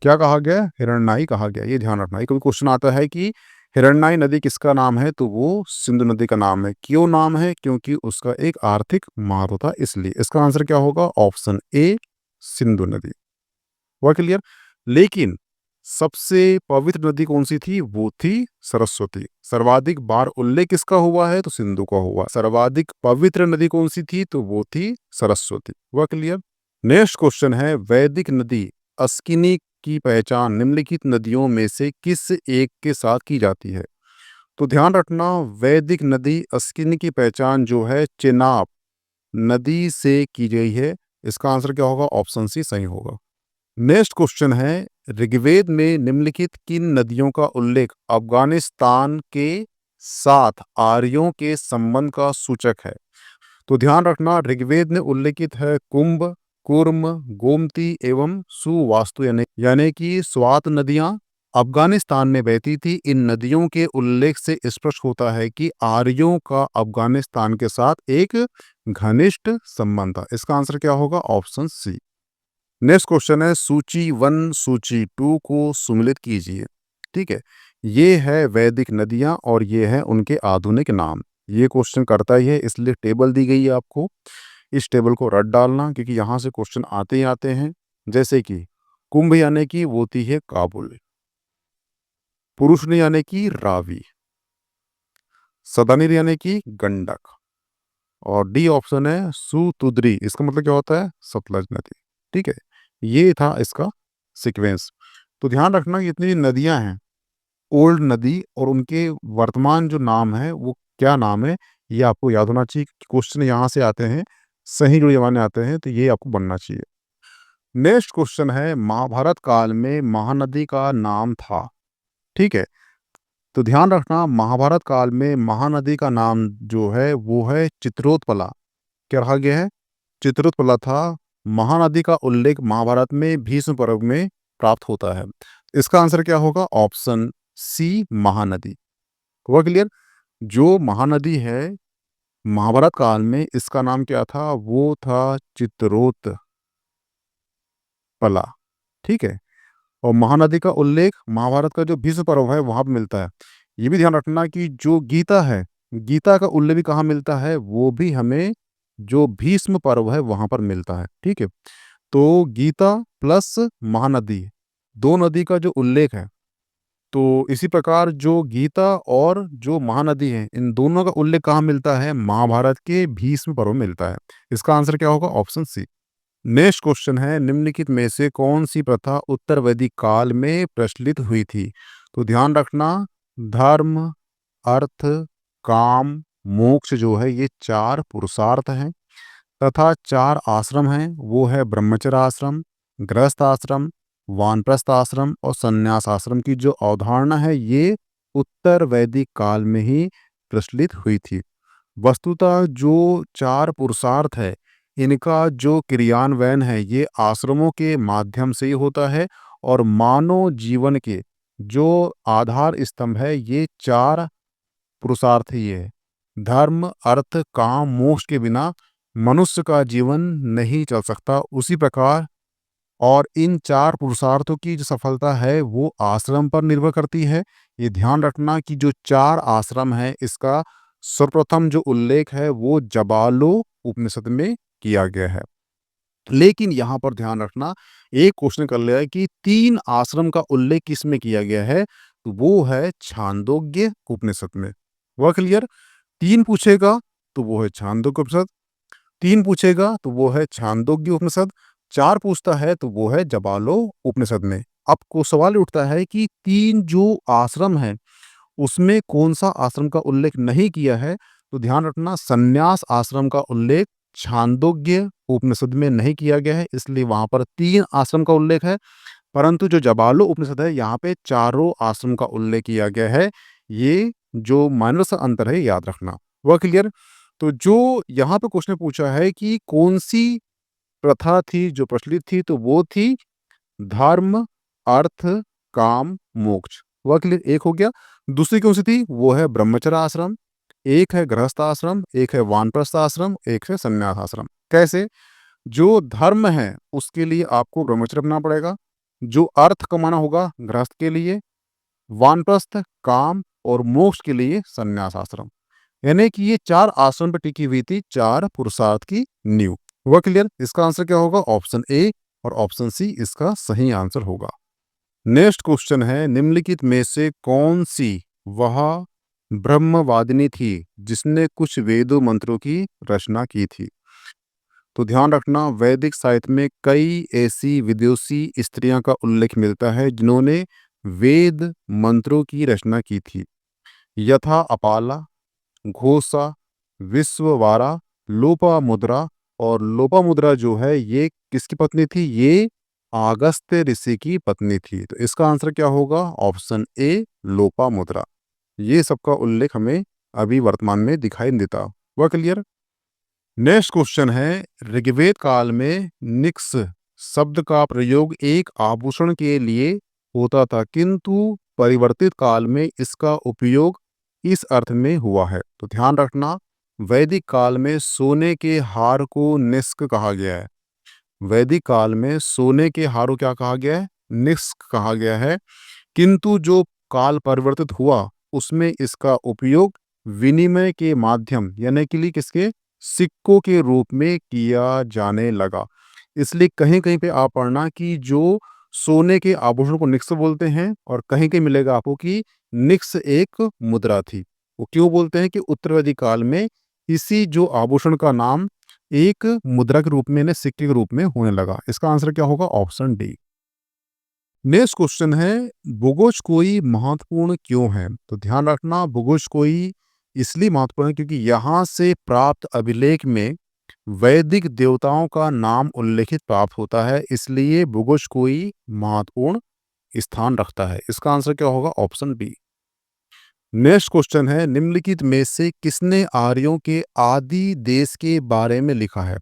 क्या कहा गया? हिरण्याई कहा गया। ये ध्यान रखना, ये कभी क्वेश्चन आता है कि हिरण्याई नदी किसका नाम है, तो वो सिंधु नदी का नाम है। क्यों नाम है? क्योंकि उसका एक आर्थिक महत्व था, इसलिए। इसका आंसर क्या होगा? ऑप्शन ए, सिंधु नदी। हुआ क्लियर? लेकिन सबसे पवित्र नदी कौन सी थी? वो थी सरस्वती। सर्वाधिक बार उल्लेख किसका हुआ है? तो सिंधु का हुआ। सर्वाधिक पवित्र नदी कौन सी थी? तो वो थी सरस्वती। हुआ क्लियर? नेक्स्ट क्वेश्चन है, वैदिक नदी अस्किनी की पहचान निम्नलिखित नदियों में से किस एक के साथ की जाती है? तो ध्यान रखना, वैदिक नदी अस्किनी की पहचान जो है चेनाब नदी से की गई है। इसका आंसर क्या होगा? ऑप्शन सी सही होगा। नेक्स्ट क्वेश्चन है, ऋग्वेद में निम्नलिखित किन नदियों का उल्लेख अफगानिस्तान के साथ आर्यों के संबंध का सूचक है? तो ध्यान रखना, ऋग्वेद में उल्लेखित है कुंभ, कुर्म, गोमती एवं सुवास्तु, यानी कि स्वात नदियां अफगानिस्तान में बहती थी। इन नदियों के उल्लेख से स्पष्ट होता है कि आर्यों का अफगानिस्तान के साथ एक घनिष्ठ संबंध था। इसका आंसर क्या होगा? ऑप्शन सी। नेक्स्ट क्वेश्चन है, सूची 1 सूची 2 को सुमिलित कीजिए। ठीक है, ये है वैदिक नदियां और ये है उनके आधुनिक नाम। ये क्वेश्चन करता ही है, इसलिए टेबल दी गई है आपको, इस टेबल को रट डालना, क्योंकि यहाँ से क्वेश्चन आते ही आते हैं। जैसे कि कुंभ यानी कि वो होती है काबुल, पुरुष ने यानी कि रावी, सदानीर यानी कि गंडक, और डी ऑप्शन है सुतुद्री। इसका मतलब क्या होता है? सतलज नदी। ठीक है, ये था इसका सीक्वेंस। तो ध्यान रखना कि इतनी नदियां हैं, ओल्ड नदी, और उनके वर्तमान जो नाम है वो क्या नाम है, ये आपको याद होना चाहिए। क्वेश्चन यहाँ से आते हैं, सही जुड़े जमाने आते हैं, तो ये आपको बनना चाहिए। नेक्स्ट क्वेश्चन है, महाभारत काल में महानदी का नाम था। ठीक है, तो ध्यान रखना, महाभारत काल में महानदी का नाम जो है वो है चित्रोत्पला। क्या रहा गया है? चित्ररथपला था। महानदी का उल्लेख महाभारत में भीष्म पर्व में प्राप्त होता है। इसका आंसर क्या होगा? Option C Mahanadi. हुआ क्लियर? जो महानदी है महाभारत काल में इसका नाम क्या था? वो था चित्रोत्पला। ठीक है? और महानदी का उल्लेख महाभारत का जो भीष्म पर्व है वहां पे मिलता है। ये भी ध्यान रखना कि जो गीता है, गीता का उल्लेख भी कहाँ मिलता है? वो भी हमें जो भीष्म पर्व है वहां पर मिलता है। ठीक है? तो गीता प्लस महानदी, दो नदी का जो उल्लेख है, तो इसी प्रकार जो गीता और जो महानदी है इन दोनों का उल्लेख कहाँ मिलता है? महाभारत के भीष्म पर्व में मिलता है। इसका आंसर क्या होगा? ऑप्शन सी। नेक्स्ट क्वेश्चन है, निम्नलिखित में से कौन सी प्रथा उत्तर वैदिक काल में प्रचलित हुई थी? तो ध्यान रखना, धर्म, अर्थ, काम, मोक्ष जो है ये चार पुरुषार्थ हैं तथा चार आश्रम हैं। वो है ब्रह्मचर्य आश्रम, गृहस्थ आश्रम, वानप्रस्थ आश्रम और संन्यास आश्रम की जो अवधारणा है ये उत्तर वैदिक काल में ही प्रचलित हुई थी। वस्तुतः जो चार पुरुषार्थ है इनका जो क्रियान्वयन है ये आश्रमों के माध्यम से ही होता है और मानव जीवन के जो आधार स्तंभ है ये चार पुरुषार्थ ही है। धर्म, अर्थ, काम, मोक्ष के बिना मनुष्य का जीवन नहीं चल सकता। उसी प्रकार और इन चार पुरुषार्थों की जो सफलता है वो आश्रम पर निर्भर करती है। ये ध्यान रखना कि जो चार आश्रम है इसका सर्वप्रथम जो उल्लेख है वो जबालो उपनिषद में किया गया है। लेकिन यहाँ पर ध्यान रखना, एक क्वेश्चन कर लिया है कि तीन आश्रम का उल्लेख किस में किया गया है? तो वो है छांदोग्य उपनिषद में। वह क्लियर? तीन पूछेगा तो वो है छांदोग्य उपनिषद, तीन पूछेगा तो वो है छांदोग्य उपनिषद, चार पूछता है तो वो है जबालो उपनिषद में। अब को सवाल उठता है कि तीन जो आश्रम है उसमें कौन सा आश्रम का उल्लेख नहीं किया है? तो ध्यान रखना, संन्यास आश्रम का उल्लेख छांदोग्य उपनिषद में नहीं किया गया है, इसलिए वहां पर तीन आश्रम का उल्लेख है। परंतु जो जबालो उपनिषद है यहाँ पे चारों आश्रम का उल्लेख किया गया है। ये जो माइनर सा अंतर है याद रखना। वह क्लियर? तो जो यहाँ पे क्वेश्चन पूछा है कि कौन सी प्रथा थी जो प्रचलित थी, तो वो थी धर्म, अर्थ, काम, मोक्ष। वह क्लियर? एक हो गया। दूसरी कौन सी थी? वो है ब्रह्मचर्य आश्रम, एक है गृहस्थ आश्रम, एक है वानप्रस्थ आश्रम, एक है संन्यास आश्रम। कैसे? जो धर्म है उसके लिए आपको ब्रह्मचर्य अपनाना पड़ेगा, जो अर्थ कमाना होगा गृहस्थ के लिए, वानप्रस्थ काम और मोक्ष के लिए संन्यास आश्रम। यानी कि ये चार आश्रम पर टिकी हुई थी चार पुरुषार्थ की नींव। हुआ क्लियर? इसका आंसर क्या होगा? ऑप्शन ए और ऑप्शन सी इसका सही आंसर होगा। नेक्स्ट क्वेश्चन है, निम्नलिखित में से कौन सी वह ब्रह्मवादिनी थी जिसने कुछ वेदों मंत्रों की रचना की थी? तो ध्यान रखना, वैदिक साहित्य में कई ऐसी विदुषी स्त्रियां का उल्लेख मिलता है जिन्होंने वेद मंत्रों की रचना की थी। यथा अपाला, घोषा, विश्ववारा, लोपामुद्रा। और लोपामुद्रा जो है ये किसकी पत्नी थी? ये आगस्त्य ऋषि की पत्नी थी। तो इसका आंसर क्या होगा? Option A Lopamudra. ये सबका उल्लेख हमें अभी वर्तमान में दिखाई नहीं देता। वह क्लियर? नेक्स्ट क्वेश्चन है, ऋग्वेद काल में निक्स शब्द का प्रयोग एक आभूषण के लिए होता था किंतु परिवर्तित काल में इसका उपयोग इस अर्थ में हुआ है। तो ध्यान रखना, वैदिक काल में सोने के हार को निष्क कहा गया है। वैदिक काल में सोने के हार को क्या कहा गया है? निष्क कहा गया है। किंतु जो काल परिवर्तित हुआ उसमें इसका उपयोग विनिमय के माध्यम यानी कि किसके? सिक्कों के रूप में किया जाने लगा। इसलिए कहीं कहीं पे आप पढ़ना कि जो सोने के आभूषण को निक्स बोलते हैं और कहीं कहीं मिलेगा आपको कि निक्स एक मुद्रा थी। वो क्यों बोलते हैं कि उत्तरवैदिक काल में इसी जो आभूषण का नाम एक मुद्रा के रूप में यानी सिक्के के रूप में होने लगा। इसका आंसर क्या होगा? Option D. नेक्स्ट क्वेश्चन है, भूगोज कोई महत्वपूर्ण क्यों है? तो ध्यान रखना, भूगोज कोई इसलिए महत्वपूर्ण है क्योंकि यहाँ से प्राप्त अभिलेख में वैदिक देवताओं का नाम उल्लेखित प्राप्त होता है, इसलिए भूगोज कोई महत्वपूर्ण स्थान रखता है। इसका आंसर क्या होगा? Option B. नेक्स्ट क्वेश्चन है, निम्नलिखित में से किसने आर्यों के आदि देश के बारे में लिखा है?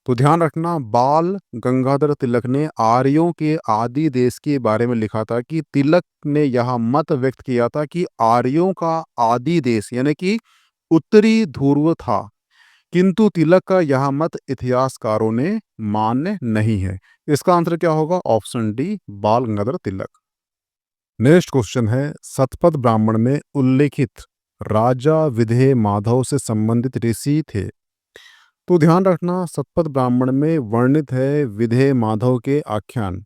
तो ध्यान रखना, बाल गंगाधर तिलक ने आर्यों के आदि देश के बारे में लिखा था कि तिलक ने यह मत व्यक्त किया था कि आर्यों का आदि देश यानी कि उत्तरी ध्रुव था, किंतु तिलक का यह मत इतिहासकारों ने मान्य नहीं है। इसका आंसर क्या होगा? ऑप्शन डी, बाल गंगाधर तिलक। नेक्स्ट क्वेश्चन है, शतपथ ब्राह्मण में उल्लेखित राजा विधेय माधव से संबंधित ऋषि थे। तो ध्यान रखना, शतपथ ब्राह्मण में वर्णित है विधेय माधव के आख्यान।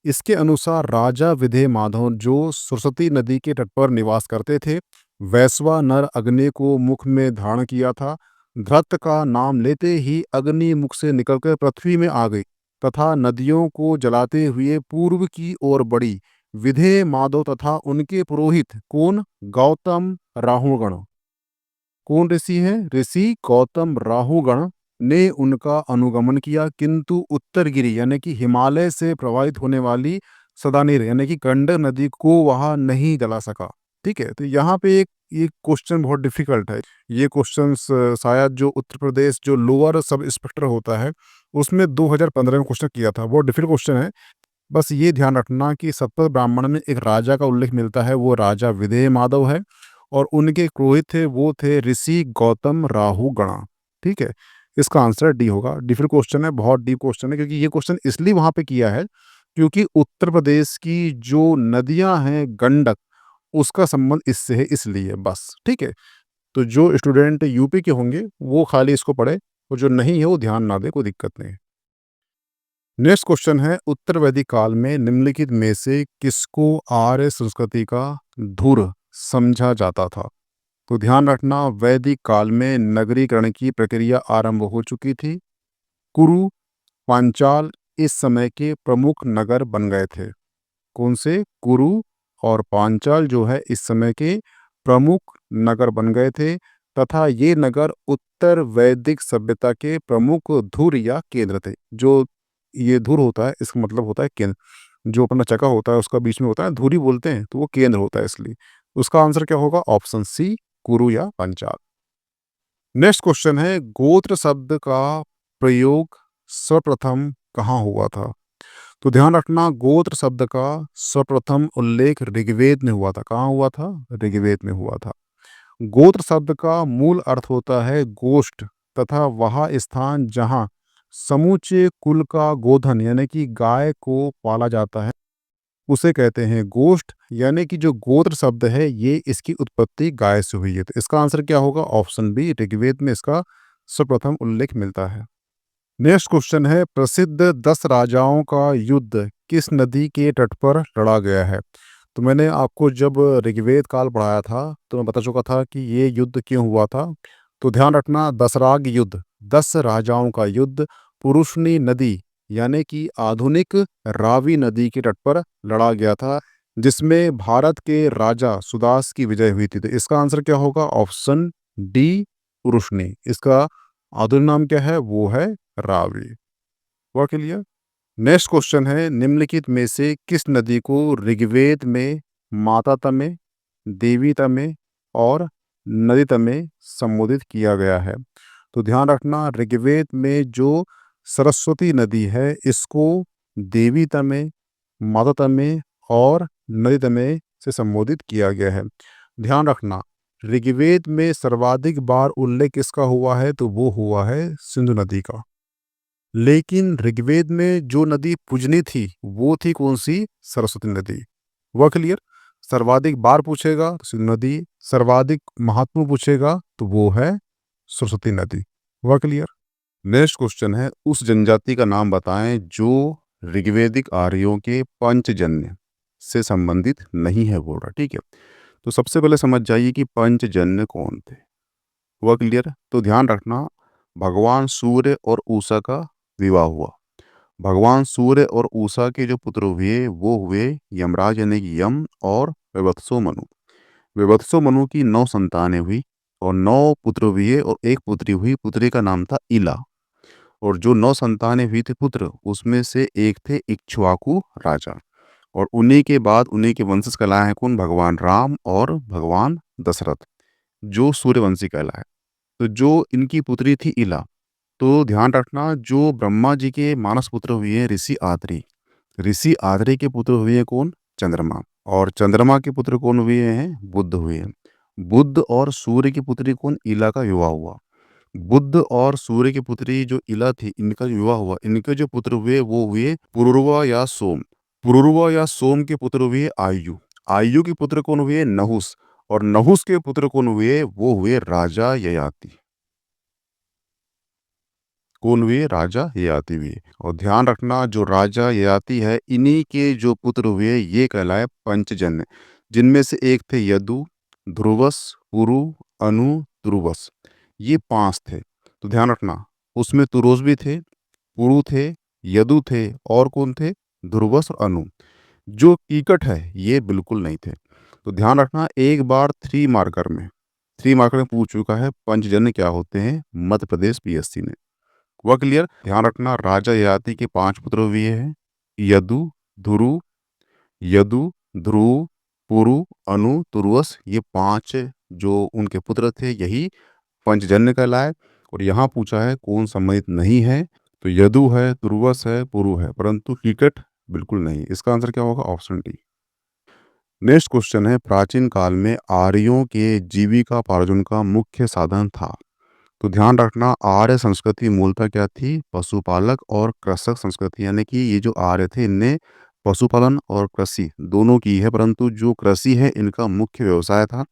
इसके अनुसार राजा विधेय माधव जो सरस्वती नदी के तट पर निवास करते थे, वैश्वा नर अग्नि को मुख में धारण किया था। धृत का नाम लेते ही अग्नि मुख से निकलकर पृथ्वी में आ गई तथा नदियों को जलाते हुए पूर्व की ओर बढ़ी। विधेय माधव तथा उनके पुरोहित कौन? गौतम राहुगण। कौन ऋषि हैं? ऋषि गौतम राहुगण ने उनका अनुगमन किया, किंतु उत्तरगिरी यानी कि हिमालय से प्रवाहित होने वाली सदानीर यानी कि गंडक नदी को वहां नहीं जला सका। ठीक है, तो यहाँ पे एक ये क्वेश्चन बहुत डिफिकल्ट है। ये क्वेश्चन शायद जो उत्तर प्रदेश जो लोअर सब इंस्पेक्टर होता है उसमें 2015 में क्वेश्चन किया था। बहुत डिफिकल्ट क्वेश्चन है। बस ये ध्यान रखना कि शतपथ ब्राह्मण में एक राजा का उल्लेख मिलता है, वो राजा विधेय माधव है और उनके पुरोहित थे वो थे ऋषि गौतम राहुगणा। ठीक है, इसका आंसर डी होगा। डिफिकल्ट क्वेश्चन है, बहुत डीप क्वेश्चन है, क्योंकि ये क्वेश्चन इसलिए वहां पे किया है क्योंकि उत्तर प्रदेश की जो नदियां हैं गंडक, उसका संबंध इससे है, इसलिए बस। ठीक है, तो जो स्टूडेंट यूपी के होंगे वो खाली इसको पढ़े और जो नहीं है वो ध्यान ना दे, कोई दिक्कत नहीं है। नेक्स्ट क्वेश्चन है, उत्तर वैदिक काल में निम्नलिखित में से किसको आर्य संस्कृति का धुर समझा जाता था? तो ध्यान रखना, वैदिक काल में नगरीकरण की प्रक्रिया आरंभ हो चुकी थी। कुरु, पांचाल इस समय के प्रमुख नगर बन गए थे। कौन से? कुरु और पांचाल जो है इस समय के प्रमुख नगर बन गए थे तथा ये नगर उत्तर वैदिक सभ्यता के प्रमुख धुर या केंद्र थे। जो ये धुर होता है इसका मतलब होता है केंद्र। जो अपना चक्का होता है उसका बीच में होता है धुरी बोलते हैं, तो वो केंद्र होता है इसलिए। उसका आंसर क्या होगा? ऑप्शन सी, कुरु या पांचाल। नेक्स्ट क्वेश्चन है, गोत्र शब्द का प्रयोग सर्वप्रथम कहाँ हुआ था? तो ध्यान रखना, गोत्र शब्द का सर्वप्रथम उल्लेख ऋग्वेद में हुआ था। कहाँ हुआ था? ऋग्वेद में हुआ था। गोत्र शब्द का मूल अर्थ होता है गोष्ठ तथा वह स्थान जहाँ समूचे कुल का गोधन यानी कि गाय को पाला जाता है उसे कहते हैं गोष्ठ। यानी कि जो गोत्र शब्द है ये इसकी उत्पत्ति गाय से हुई है। तो इसका आंसर क्या होगा? ऑप्शन बी, ऋग्वेद में इसका सर्वप्रथम उल्लेख मिलता है। नेक्स्ट क्वेश्चन है, प्रसिद्ध 10 राजाओं का युद्ध किस नदी के तट पर लड़ा गया है? तो मैंने आपको जब ऋग्वेद काल पढ़ाया था तो मैं बता चुका था कि ये युद्ध क्यों हुआ था। तो ध्यान रखना, दसराग युद्ध, 10 राजाओं का युद्ध पुरुषनी नदी यानी कि आधुनिक रावी नदी के तट पर लड़ा गया था, जिसमें भारत के राजा सुदास की विजय हुई थी। तो इसका आंसर क्या होगा? Option D, Purushni. इसका आधुनिक नाम क्या है? वो है रावी। हुआ क्लियर? नेक्स्ट क्वेश्चन है, निम्नलिखित में से किस नदी को ऋग्वेद में माता तमे, देवी तमे और नदी तमे संबोधित किया गया है? तो ध्यान रखना, ऋग्वेद में जो सरस्वती नदी है इसको देवी तमे, माता तमे और नदी तमे से संबोधित किया गया है। ध्यान रखना, ऋग्वेद में सर्वाधिक बार उल्लेख किसका हुआ है? तो वो हुआ है सिंधु नदी का। लेकिन ऋग्वेद में जो नदी पूजनी थी वो थी कौन सी? सरस्वती नदी। वह क्लियर? सर्वाधिक बार पूछेगा तो सिंधु नदी, सर्वाधिक महात्मा पूछेगा तो वो है सरस्वती नदी। वह क्लियर? नेक्स्ट क्वेश्चन है, उस जनजाति का नाम बताएं जो ऋग्वेदिक आर्यों के पंचजन्य से संबंधित नहीं है बोल रहा। ठीक है, तो सबसे पहले समझ जाइए कि पंचजन्य कौन थे। वह क्लियर? तो ध्यान रखना, भगवान सूर्य और उषा का विवाह हुआ। भगवान सूर्य और उषा के जो पुत्र हुए वो हुए यमराज यानी कि यम और विवत्सो मनु। विवत्सो मनु की 9 संतानें हुई और 9 पुत्र हुए और एक पुत्री हुई। पुत्री का नाम था इला। और जो 9 संतानें हुई थी पुत्र, उसमें से एक थे इक्ष्वाकु राजा। और उन्हीं के बाद उन्हीं के वंशज कहलाए हैं कौन? भगवान राम और भगवान दशरथ, जो सूर्यवंशी कहलाए। तो जो इनकी पुत्री थी इला, तो ध्यान रखना जो ब्रह्मा जी के मानस पुत्र हुए हैं ऋषि आद्री, ऋषि आद्री के पुत्र हुए हैं कौन? चंद्रमा। और चंद्रमा के पुत्र कौन हुए हैं? बुध हुए हैं। बुध और सूर्य की पुत्री कौन? इला का विवाह हुआ। बुध और सूर्य की पुत्री जो इला थी, इनका विवाह हुआ। इनके जो पुत्र हुए वो हुए पुरुरवा या सोम। पुरुरवा या सोम के पुत्र हुए आयु। आयु के पुत्र कौन हुए? नहुस। और नहुस के पुत्र कौन हुए? वो हुए राजा ययाति। कौन हुए? राजा ययाति हुए। और ध्यान रखना जो राजा ययाति है, इन्हीं के जो पुत्र हुए ये कहलाए पंचजन्य, जिनमें से एक थे यदु, ध्रुवस, पुरु, अनु, तुरुवस। ये 5 थे। तो ध्यान रखना, उसमें तुरोस भी थे, पुरु थे, यदु थे, और कौन थे? ध्रुवस और अनु। जो कीकट है ये बिल्कुल नहीं थे। तो ध्यान रखना, एक बार 3 मार्कर में पूछ चुका है पंचजन्य क्या होते हैं, मध्य प्रदेश पीएससी ने। हुआ क्लियर? ध्यान रखना, राजा ययाति के 5 पुत्र हुए हैं, यदु, ध्रुव, यदु, ध्रुव, पुरु, अनु, तुर्वस। ये 5 जो उनके पुत्र थे यही पंचजन्य कहलाए। और यहाँ पूछा है कौन सम्मिलित नहीं है, तो यदु है, तुर्वस है, पुरु है, परंतु कीकट बिल्कुल नहीं। इसका आंसर क्या होगा? Option D. नेक्स्ट क्वेश्चन है, प्राचीन काल में आर्यों के जीविका पार्जन का मुख्य साधन था। तो ध्यान रखना, आर्य संस्कृति मूलतः क्या थी? पशुपालक और कृषक संस्कृति, यानी कि ये जो आर्य थे इनने पशुपालन और कृषि दोनों की है, परंतु जो कृषि है इनका मुख्य व्यवसाय था।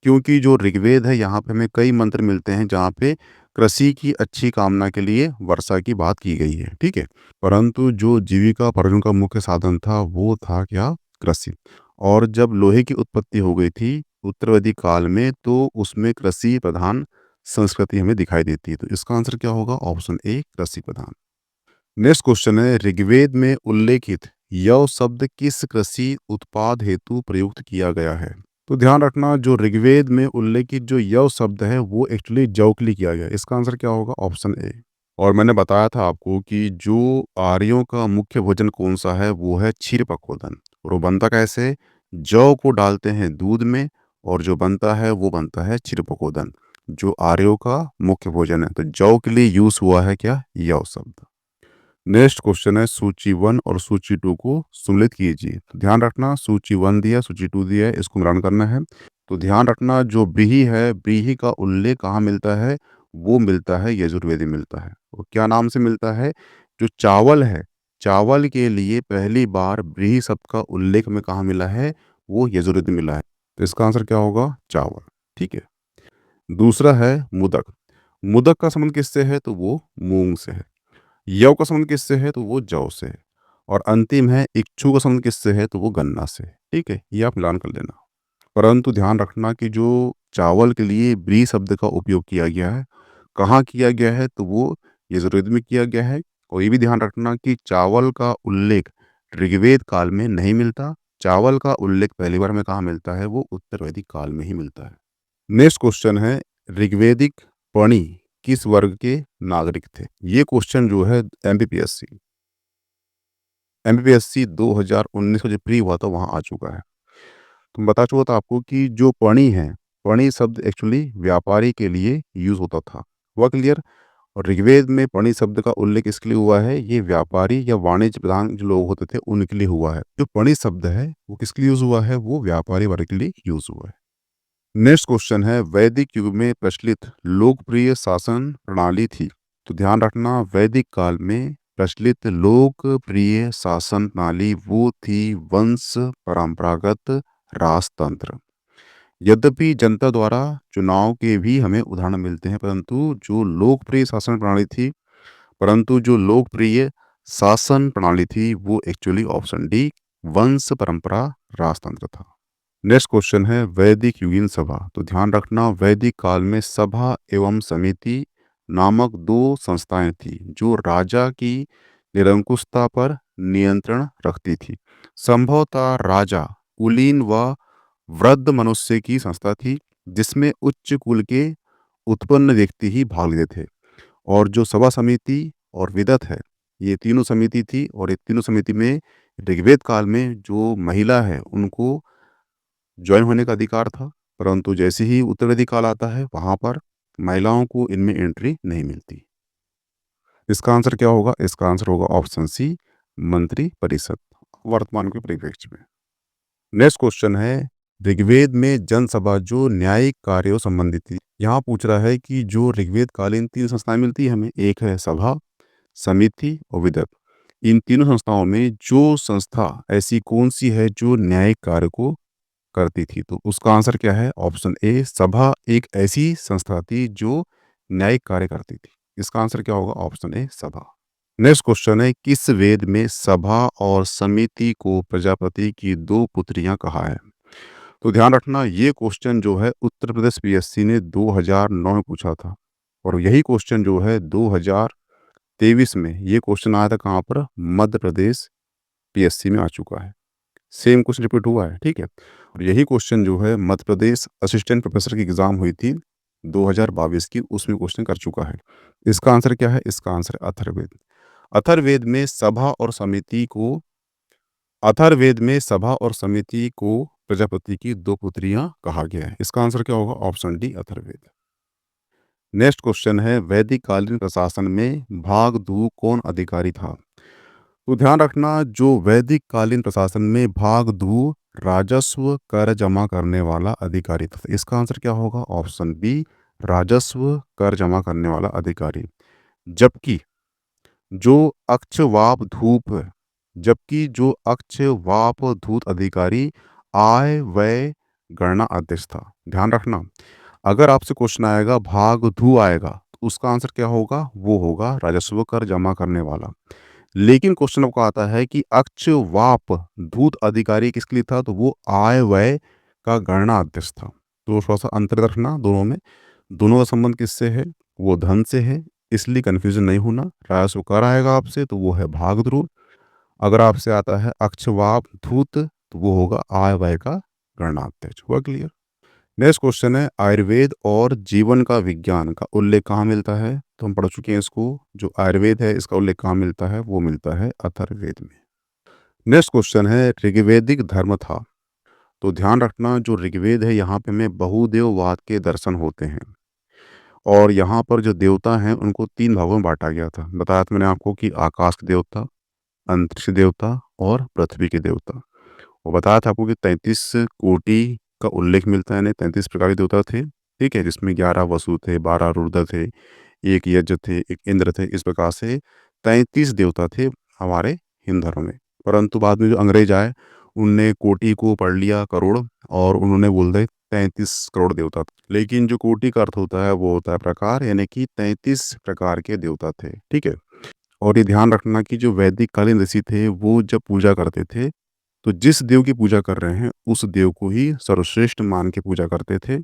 क्योंकि जो ऋग्वेद है यहाँ पे हमें कई मंत्र मिलते हैं जहाँ पे कृषि की अच्छी कामना के लिए वर्षा की बात की गई है, ठीक है। परंतु जो जीविका का मुख्य साधन था वो था क्या? कृषि। और जब लोहे की उत्पत्ति हो गई थी उत्तरवैदिक काल में, तो उसमें कृषि प्रधान संस्कृति हमें दिखाई देती है। तो इसका आंसर क्या होगा? ऑप्शन ए, कृषि प्रधान। नेक्स्ट क्वेश्चन है, ऋग्वेद में उल्लेखित यव शब्द किस कृषि उत्पाद हेतु प्रयुक्त किया गया है? तो ध्यान रखना, जो ऋग्वेद में उल्लेखित जो यव शब्द है वो एक्चुअली जौ के लिए किया गया है। इसका आंसर क्या होगा? Option A. और मैंने बताया था आपको कि जो आर्यों का मुख्य भोजन कौन सा है वो है क्षीर पकोदन। और वो बनता कैसे? जौ को डालते हैं दूध में और जो बनता है वो बनता है क्षीर पकोदन, जो आर्यों का मुख्य भोजन है। तो जौ के लिए यूज हुआ है क्या? यव शब्द। नेक्स्ट क्वेश्चन है, सूची 1 और सूची 2 को सम्मिलित कीजिए। तो ध्यान रखना, सूची 1 दिया, सूची 2 दिया है, इसको मिलान करना है। तो ध्यान रखना, जो ब्रीही है, ब्रीही का उल्लेख कहाँ मिलता है? वो मिलता है यजुर्वेद में मिलता है। वो क्या नाम से मिलता है? जो चावल है, चावल के लिए पहली बार ब्रीही शब्द का उल्लेख में कहाँ मिला है? वो यजुर्वेद में मिला है। तो इसका आंसर क्या होगा? चावल, ठीक है। दूसरा है मुदक। मुदक का संबंध किससे है? तो वो मूंग से है। यव का संबंध किससे है? तो वो जौ से है। और अंतिम है इच्छु का संबंध किससे है? तो वो गन्ना से है, ठीक है। ये आप मिलान कर लेना। परंतु ध्यान रखना कि जो चावल के लिए ब्री शब्द का उपयोग किया गया है, कहाँ किया गया है? तो वो यजुर्वेद में किया गया है। और ये भी ध्यान रखना कि चावल का उल्लेख ऋग्वेद काल में नहीं मिलता। चावल का उल्लेख पहली बार में कहाँ मिलता है? वो उत्तर वैदिक काल में ही मिलता है। नेक्स्ट क्वेश्चन है, ऋग्वेदिक पणि किस वर्ग के नागरिक थे? ये क्वेश्चन जो है एमपीपीएससी 2019 का जो प्री हुआ था वहां आ चुका है। तो मैं बता चुका था आपको कि जो पणि है, पणि शब्द एक्चुअली व्यापारी के लिए यूज होता था। हुआ क्लियर? और ऋग्वेद में पणि शब्द का उल्लेख इसके लिए हुआ है, ये व्यापारी या वाणिज्य प्रधान जो लोग होते थे उनके लिए हुआ है। जो पणि शब्द है वो किसके लिए यूज हुआ है? वो व्यापारी वर्ग के लिए यूज हुआ है। नेक्स्ट क्वेश्चन है, वैदिक युग में प्रचलित लोकप्रिय शासन प्रणाली थी। तो ध्यान रखना, वैदिक काल में प्रचलित लोकप्रिय शासन प्रणाली वो थी वंश परंपरागत राजतंत्र। यद्यपि जनता द्वारा चुनाव के भी हमें उदाहरण मिलते हैं, परंतु जो लोकप्रिय शासन प्रणाली थी वो एक्चुअली ऑप्शन डी, वंश परंपरा राजतंत्र था। नेक्स्ट क्वेश्चन है, वैदिक युगीन सभा। तो ध्यान रखना, वैदिक काल में सभा एवं समिति नामक 2 संस्थाएं थी जो राजा की निरंकुशता पर नियंत्रण रखती थी। संभवतः राजा, कुलीन व वृद्ध मनुष्य की संस्था थी, जिसमें उच्च कुल के उत्पन्न व्यक्ति ही भाग लेते थे। और जो सभा समिति और विदत है, ये तीनों समिति थी। और ये तीनों समिति में ऋग्वेद काल में जो महिला है उनको ज्वाइन होने का अधिकार था। परंतु जैसे ही उत्तराधिकारी काल आता है वहाँ पर महिलाओं को इनमें एंट्री नहीं मिलती। इसका आंसर क्या होगा? इसका आंसर होगा ऑप्शन सी, मंत्री परिषद, वर्तमान के परिप्रेक्ष्य में। नेक्स्ट क्वेश्चन है, ऋग्वेद में जनसभा जो न्यायिक कार्यों संबंधित थी। यहाँ पूछ रहा है कि जो ऋग्वेद कालीन 3 संस्थाएं मिलती है हमें, एक है सभा, समिति और विदर्भ। इन तीनों संस्थाओं में जो संस्था ऐसी कौन सी है जो न्यायिक कार्य को करती थी? तो उसका आंसर क्या है? ऑप्शन ए, सभा एक ऐसी संस्था थी जो न्यायिक कार्य करती थी। इसका आंसर क्या होगा? ऑप्शन ए, सभा। नेक्स्ट क्वेश्चन है, किस वेद में सभा और समिति को प्रजापति की दो पुत्रियां कहा है? तो ध्यान रखना, ये क्वेश्चन जो है उत्तर प्रदेश पीएससी ने 2009 में पूछा था, और यही क्वेश्चन जो है 2023 में ये क्वेश्चन आया था कहाँ पर? मध्य प्रदेश पीएससी में आ चुका है। सेम क्वेश्चन रिपीट हुआ है, ठीक है। और यही क्वेश्चन जो है मध्य प्रदेश असिस्टेंट प्रोफेसर की एग्जाम हुई थी 2022 की, उसमें क्वेश्चन कर चुका है। इसका आंसर क्या है? इसका आंसर है अथर्ववेद। अथर्ववेद में सभा और समिति को अथर्ववेद में सभा और समिति को प्रजापति की दो पुत्रियां कहा गया है। इसका आंसर क्या होगा? Option D, Atharvaveda. Next question है, वैदिक कालीन प्रशासन में भागधू कौन अधिकारी था? तो ध्यान रखना, जो वैदिक कालीन प्रशासन में भागधू राजस्व कर जमा करने वाला अधिकारी था। इसका आंसर क्या होगा? ऑप्शन बी, राजस्व कर जमा करने वाला अधिकारी। जबकि जो अक्षवाप धूप जबकि जो अक्षवाप धूत अधिकारी आय व्यय गणना अध्यक्ष था। ध्यान रखना, अगर आपसे क्वेश्चन आएगा भाग धू आएगा तो उसका आंसर क्या होगा? वो होगा राजस्व कर जमा करने वाला। लेकिन क्वेश्चन आपको आता है कि अक्षवाप धूत अधिकारी किसके लिए था? तो वो आय व्यय का गणना अध्यक्ष था। तो थोड़ा सा अंतर रखना दोनों में। दोनों का संबंध किससे है? वो धन से है, इसलिए कंफ्यूजन नहीं होना। राजस्व कर आएगा आपसे तो वो है भागध्रुव, अगर आपसे आता है अक्षवाप धूत तो वो होगा आय व्यय का गणनाध्यक्ष। हुआ क्लियर? नेक्स्ट क्वेश्चन है, आयुर्वेद और जीवन का विज्ञान का उल्लेख कहाँ मिलता है? तो हम पढ़ चुके हैं इसको। जो आयुर्वेद है इसका उल्लेख कहाँ मिलता है? वो मिलता है अथर्ववेद में। नेक्स्ट क्वेश्चन है, ऋग्वेदिक धर्म था। तो ध्यान रखना, जो ऋग्वेद है यहाँ पे हमें बहुदेववाद के दर्शन होते हैं, और यहाँ पर जो देवता हैं उनको 3 भागों में बांटा गया था। बताया था मैंने आपको कि आकाश के देवता, अंतरिक्ष देवता और पृथ्वी के देवता। वो बताया था आपको कि 33 कोटि का उल्लेख मिलता है, यानी 33 प्रकार के देवता थे, ठीक है, जिसमें 11 वसु थे, 12 रुद्र थे, एक यज्ञ थे, एक इंद्र थे। इस प्रकार से 33 देवता थे हमारे हिंदू धर्म में। परंतु बाद में जो अंग्रेज आए उनने कोटि को पढ़ लिया करोड़, और उन्होंने बोल दिया 33 करोड़ देवता। लेकिन जो कोटि का अर्थ होता है वो होता है प्रकार, यानी कि 33 प्रकार के देवता थे, ठीक है। और ये ध्यान रखना कि जो वैदिक कालीन ऋषि थे वो जब पूजा करते थे तो जिस देव की पूजा कर रहे हैं उस देव को ही सर्वश्रेष्ठ मान के पूजा करते थे।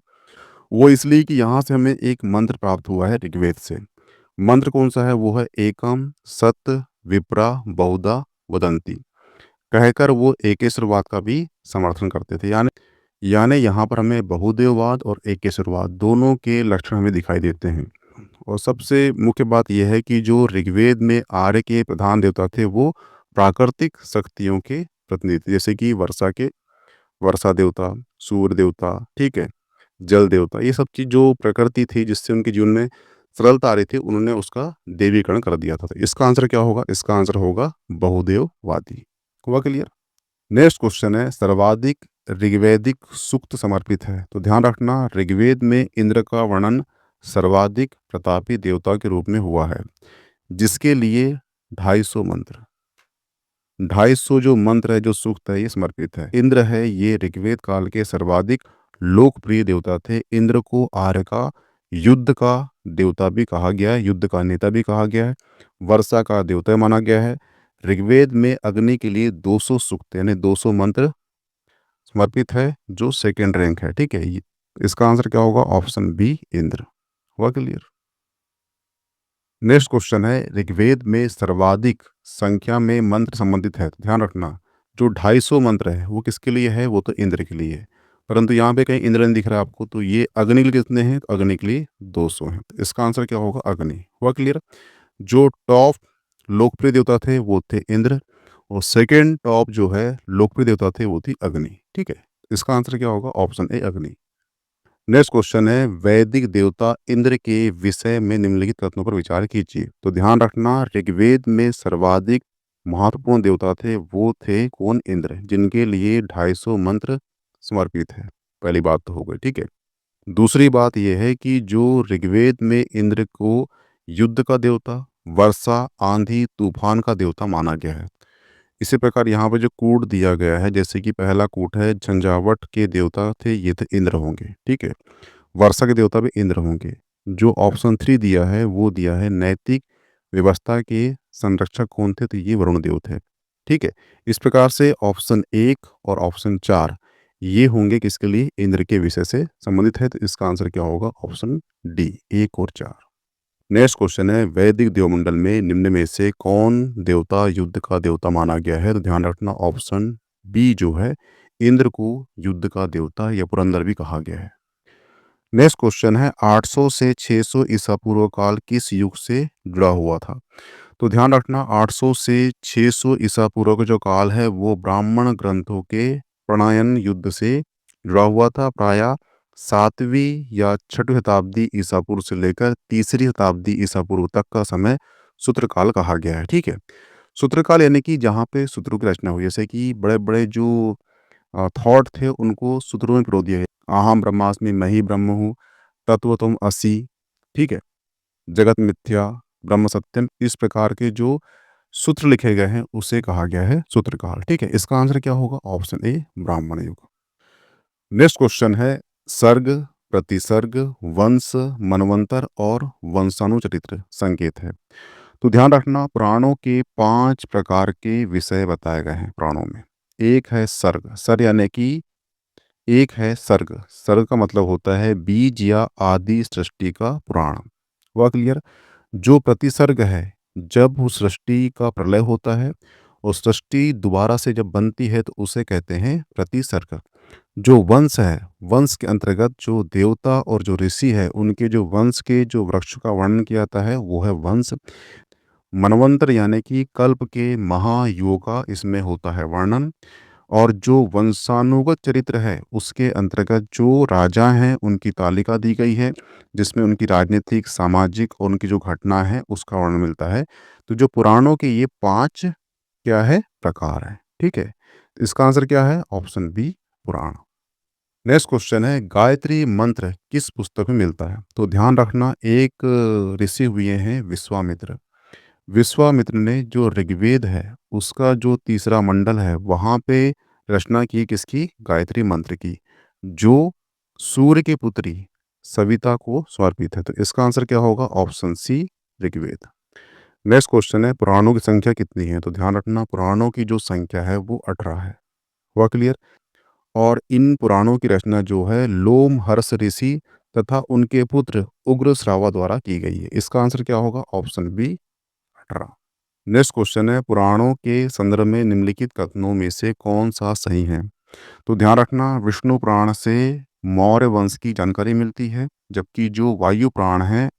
वो इसलिए कि यहाँ से हमें एक मंत्र प्राप्त हुआ है ऋग्वेद से। मंत्र कौन सा है? वो है एकम सत विप्रा बहुधा वदंती। कहकर वो एकेश्वरवाद का भी समर्थन करते थे। यानी यहाँ पर हमें बहुदेववाद और एकेश्वरवाद दोनों के लक्षण हमें दिखाई देते हैं। और सबसे मुख्य बात यह है कि जो ऋग्वेद में आर्य के प्रधान देवता थे वो प्राकृतिक शक्तियों के प्रतिनिधि थे, जैसे कि वर्षा देवता, सूर्य देवता, ठीक है, जल देवता। ये सब चीज जो प्रकृति थी जिससे उनके जीवन में सरलता आ रही थी, उन्होंने उसका देवीकरण कर दिया था। तो इसका आंसर क्या होगा? इसका आंसर होगा बहुदेववादी। हुआ क्लियर? नेक्स्ट क्वेश्चन है, सर्वाधिक ऋग्वैदिक सूक्त समर्पित है। तो ध्यान रखना, ऋग्वेद में इंद्र का वर्णन सर्वाधिक प्रतापी देवता के रूप में हुआ है, जिसके लिए 250 मंत्र 250 जो मंत्र है, जो सूक्त है, ये समर्पित है। इंद्र है, ये ऋग्वेद काल के सर्वाधिक लोकप्रिय देवता थे। इंद्र को आर्य का युद्ध का देवता भी कहा गया है, युद्ध का नेता भी कहा गया है, वर्षा का देवता माना गया है। ऋग्वेद में अग्नि के लिए 200 सूक्त यानी 200 मंत्र समर्पित है, जो सेकेंड रैंक है, ठीक है। इसका आंसर क्या होगा? Option B, Indra. हुआ क्लियर? नेक्स्ट क्वेश्चन है, ऋग्वेद में सर्वाधिक संख्या में मंत्र संबंधित है। तो ध्यान रखना, जो 250 मंत्र है वो किसके लिए है? वो तो इंद्र के लिए है। परंतु यहाँ पे कहीं इंद्र नहीं दिख रहा है आपको, तो ये अग्नि के लिए कितने हैं? तो अग्नि के लिए 200 हैं। तो इसका आंसर क्या होगा? अग्नि। हुआ क्लियर? जो टॉप लोकप्रिय देवता थे वो थे इंद्र, और सेकेंड टॉप जो है लोकप्रिय देवता थे वो थी अग्नि, ठीक है। इसका आंसर क्या होगा? ऑप्शन ए, अग्नि। नेक्स्ट क्वेश्चन है, वैदिक देवता इंद्र के विषय में निम्नलिखित कथनों पर विचार कीजिए। तो ध्यान रखना, ऋग्वेद में सर्वाधिक महत्वपूर्ण देवता थे वो थे कौन? इंद्र, जिनके लिए 250 मंत्र समर्पित है। पहली बात तो हो गई, ठीक है। दूसरी बात यह है कि जो ऋग्वेद में इंद्र को युद्ध का देवता, वर्षा, आंधी, तूफान का देवता माना गया है। इसी प्रकार यहाँ पे जो कूट दिया गया है, जैसे कि पहला कूट है, झंझावट के देवता थे, ये थे इंद्र होंगे, ठीक है। वर्षा के देवता भी इंद्र होंगे। जो ऑप्शन 3 दिया है वो दिया है नैतिक व्यवस्था के संरक्षक कौन थे? तो ये वरुण देव थे, ठीक है। इस प्रकार से ऑप्शन 1 और ऑप्शन 4 ये होंगे किसके लिए? इंद्र के विषय से संबंधित है। तो इसका आंसर क्या होगा? ऑप्शन डी, 1 और 4। नेक्स्ट क्वेश्चन है, वैदिक देवमंडल में निम्न में से कौन देवता युद्ध का देवता माना गया है? तो ध्यान रखना, ऑप्शन बी जो है, इंद्र को युद्ध का देवता या पुरंदर भी कहा गया है। नेक्स्ट क्वेश्चन है, 800 से 600 ईसा पूर्व काल किस युग से जुड़ा हुआ था? तो ध्यान रखना, 800 से 600 ईसा पूर्व का जो काल है वो ब्राह्मण ग्रंथों के प्रणयन युद्ध से जुड़ा हुआ था। प्रायः 7वीं या 6वीं शताब्दी ईसा पूर्व से लेकर 3री शताब्दी ईसा पूर्व तक का समय सूत्रकाल कहा गया है, ठीक है। सूत्रकाल यानी कि जहाँ पे सूत्रों की रचना हुई, जैसे कि बड़े बड़े जो थॉट थे उनको सूत्रों में पिरो दिया गया। अहम ब्रह्मास्मि, मैं ही ब्रह्म हूँ, तत्व तुम असी, ठीक है, जगत मिथ्या, ब्रह्म सत्यम, इस प्रकार के जो सूत्र लिखे गए हैं उसे कहा गया है सूत्रकाल, ठीक है। इसका आंसर क्या होगा? ऑप्शन ए, ब्राह्मण युग। नेक्स्ट क्वेश्चन है, सर्ग, प्रतिसर्ग, वंश, मनवंतर और वंशानुचरित्र संकेत है। तो ध्यान रखना, पुराणों के 5 प्रकार के विषय बताए गए हैं पुराणों में। एक है सर्ग, सर यानी कि एक है सर्ग, सर्ग का मतलब होता है बीज या आदि सृष्टि का पुराण, वह क्लियर। जो प्रतिसर्ग है, जब उस सृष्टि का प्रलय होता है और सृष्टि दोबारा से जब बनती है तो उसे कहते हैं प्रतिसर्ग। जो वंश है, वंश के अंतर्गत जो देवता और जो ऋषि है उनके जो वंश के जो वृक्ष का वर्णन किया जाता है वो है वंश। मनवंतर यानी कि कल्प के महायुगों का इसमें होता है वर्णन। और जो वंशानुगत चरित्र है उसके अंतर्गत जो राजा हैं उनकी तालिका दी गई है, जिसमें उनकी राजनीतिक, सामाजिक और उनकी जो घटना है उसका वर्णन मिलता है। तो जो पुराणों के ये 5 क्या है? प्रकार है, ठीक है। इसका आंसर क्या है? ऑप्शन बी, पुराण। नेक्स्ट क्वेश्चन है, गायत्री मंत्र किस पुस्तक में मिलता है? तो ध्यान रखना, एक ऋषि हुए हैं विश्वामित्र। विश्वामित्र ने जो ऋग्वेद है उसका जो तीसरा मंडल है वहाँ पे रचना की, किसकी? गायत्री मंत्र की, जो सूर्य की पुत्री सविता को समर्पित है। तो इसका आंसर क्या होगा? Option C, Rigveda. Next question है, पुराणों की संख्या कितनी है? तो ध्यान रखना, पुराणों की जो संख्या है वो 18 है, हुआ क्लियर। और इन पुराणों की रचना जो है लोम हर्ष ऋषि तथा उनके पुत्र उग्र श्रावा द्वारा की गई है। इसका आंसर क्या होगा? Option B, 18। नेक्स्ट क्वेश्चन है, पुराणों के संदर्भ में निम्नलिखित कथनों में से कौन सा सही है? तो ध्यान रखना, विष्णु पुराण से मौर्य वंश की जानकारी मिलती है, जबकि जो वायु पुराण है,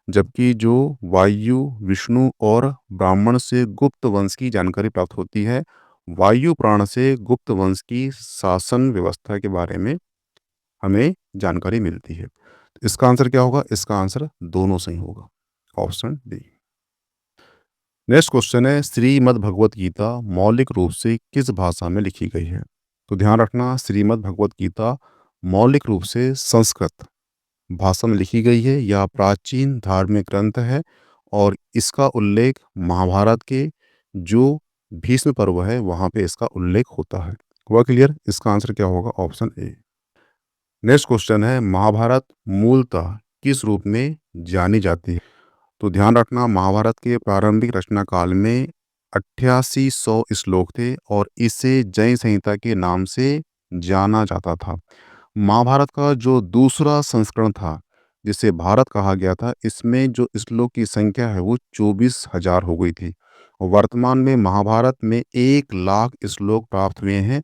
जबकि जो वायु, विष्णु और ब्राह्मण से गुप्त वंश की जानकारी प्राप्त होती है। वायु पुराण से गुप्त वंश की शासन व्यवस्था के बारे में हमें जानकारी मिलती है। तो इसका आंसर क्या होगा? इसका आंसर दोनों सही होगा, ऑप्शन डी। नेक्स्ट क्वेश्चन है, श्रीमद् भगवत गीता मौलिक रूप से किस भाषा में लिखी गई है? तो ध्यान रखना, श्रीमद् भगवत गीता मौलिक रूप से संस्कृत भाषा में लिखी गई है या प्राचीन धार्मिक ग्रंथ है। और इसका उल्लेख महाभारत के जो भीष्म पर्व है वहाँ पे इसका उल्लेख होता है। हुआ क्लियर? इसका आंसर क्या होगा? Option A. नेक्स्ट क्वेश्चन है, महाभारत मूलतः किस रूप में जानी जाती है? तो ध्यान रखना, महाभारत के प्रारंभिक रचना काल में 8800 श्लोक थे और इसे जय संहिता के नाम से जाना जाता था। महाभारत का जो दूसरा संस्करण था, जिसे भारत कहा गया था, इसमें जो श्लोक की संख्या है वो 24,000 हो गई थी। और वर्तमान में महाभारत में 1 लाख श्लोक प्राप्त हुए हैं।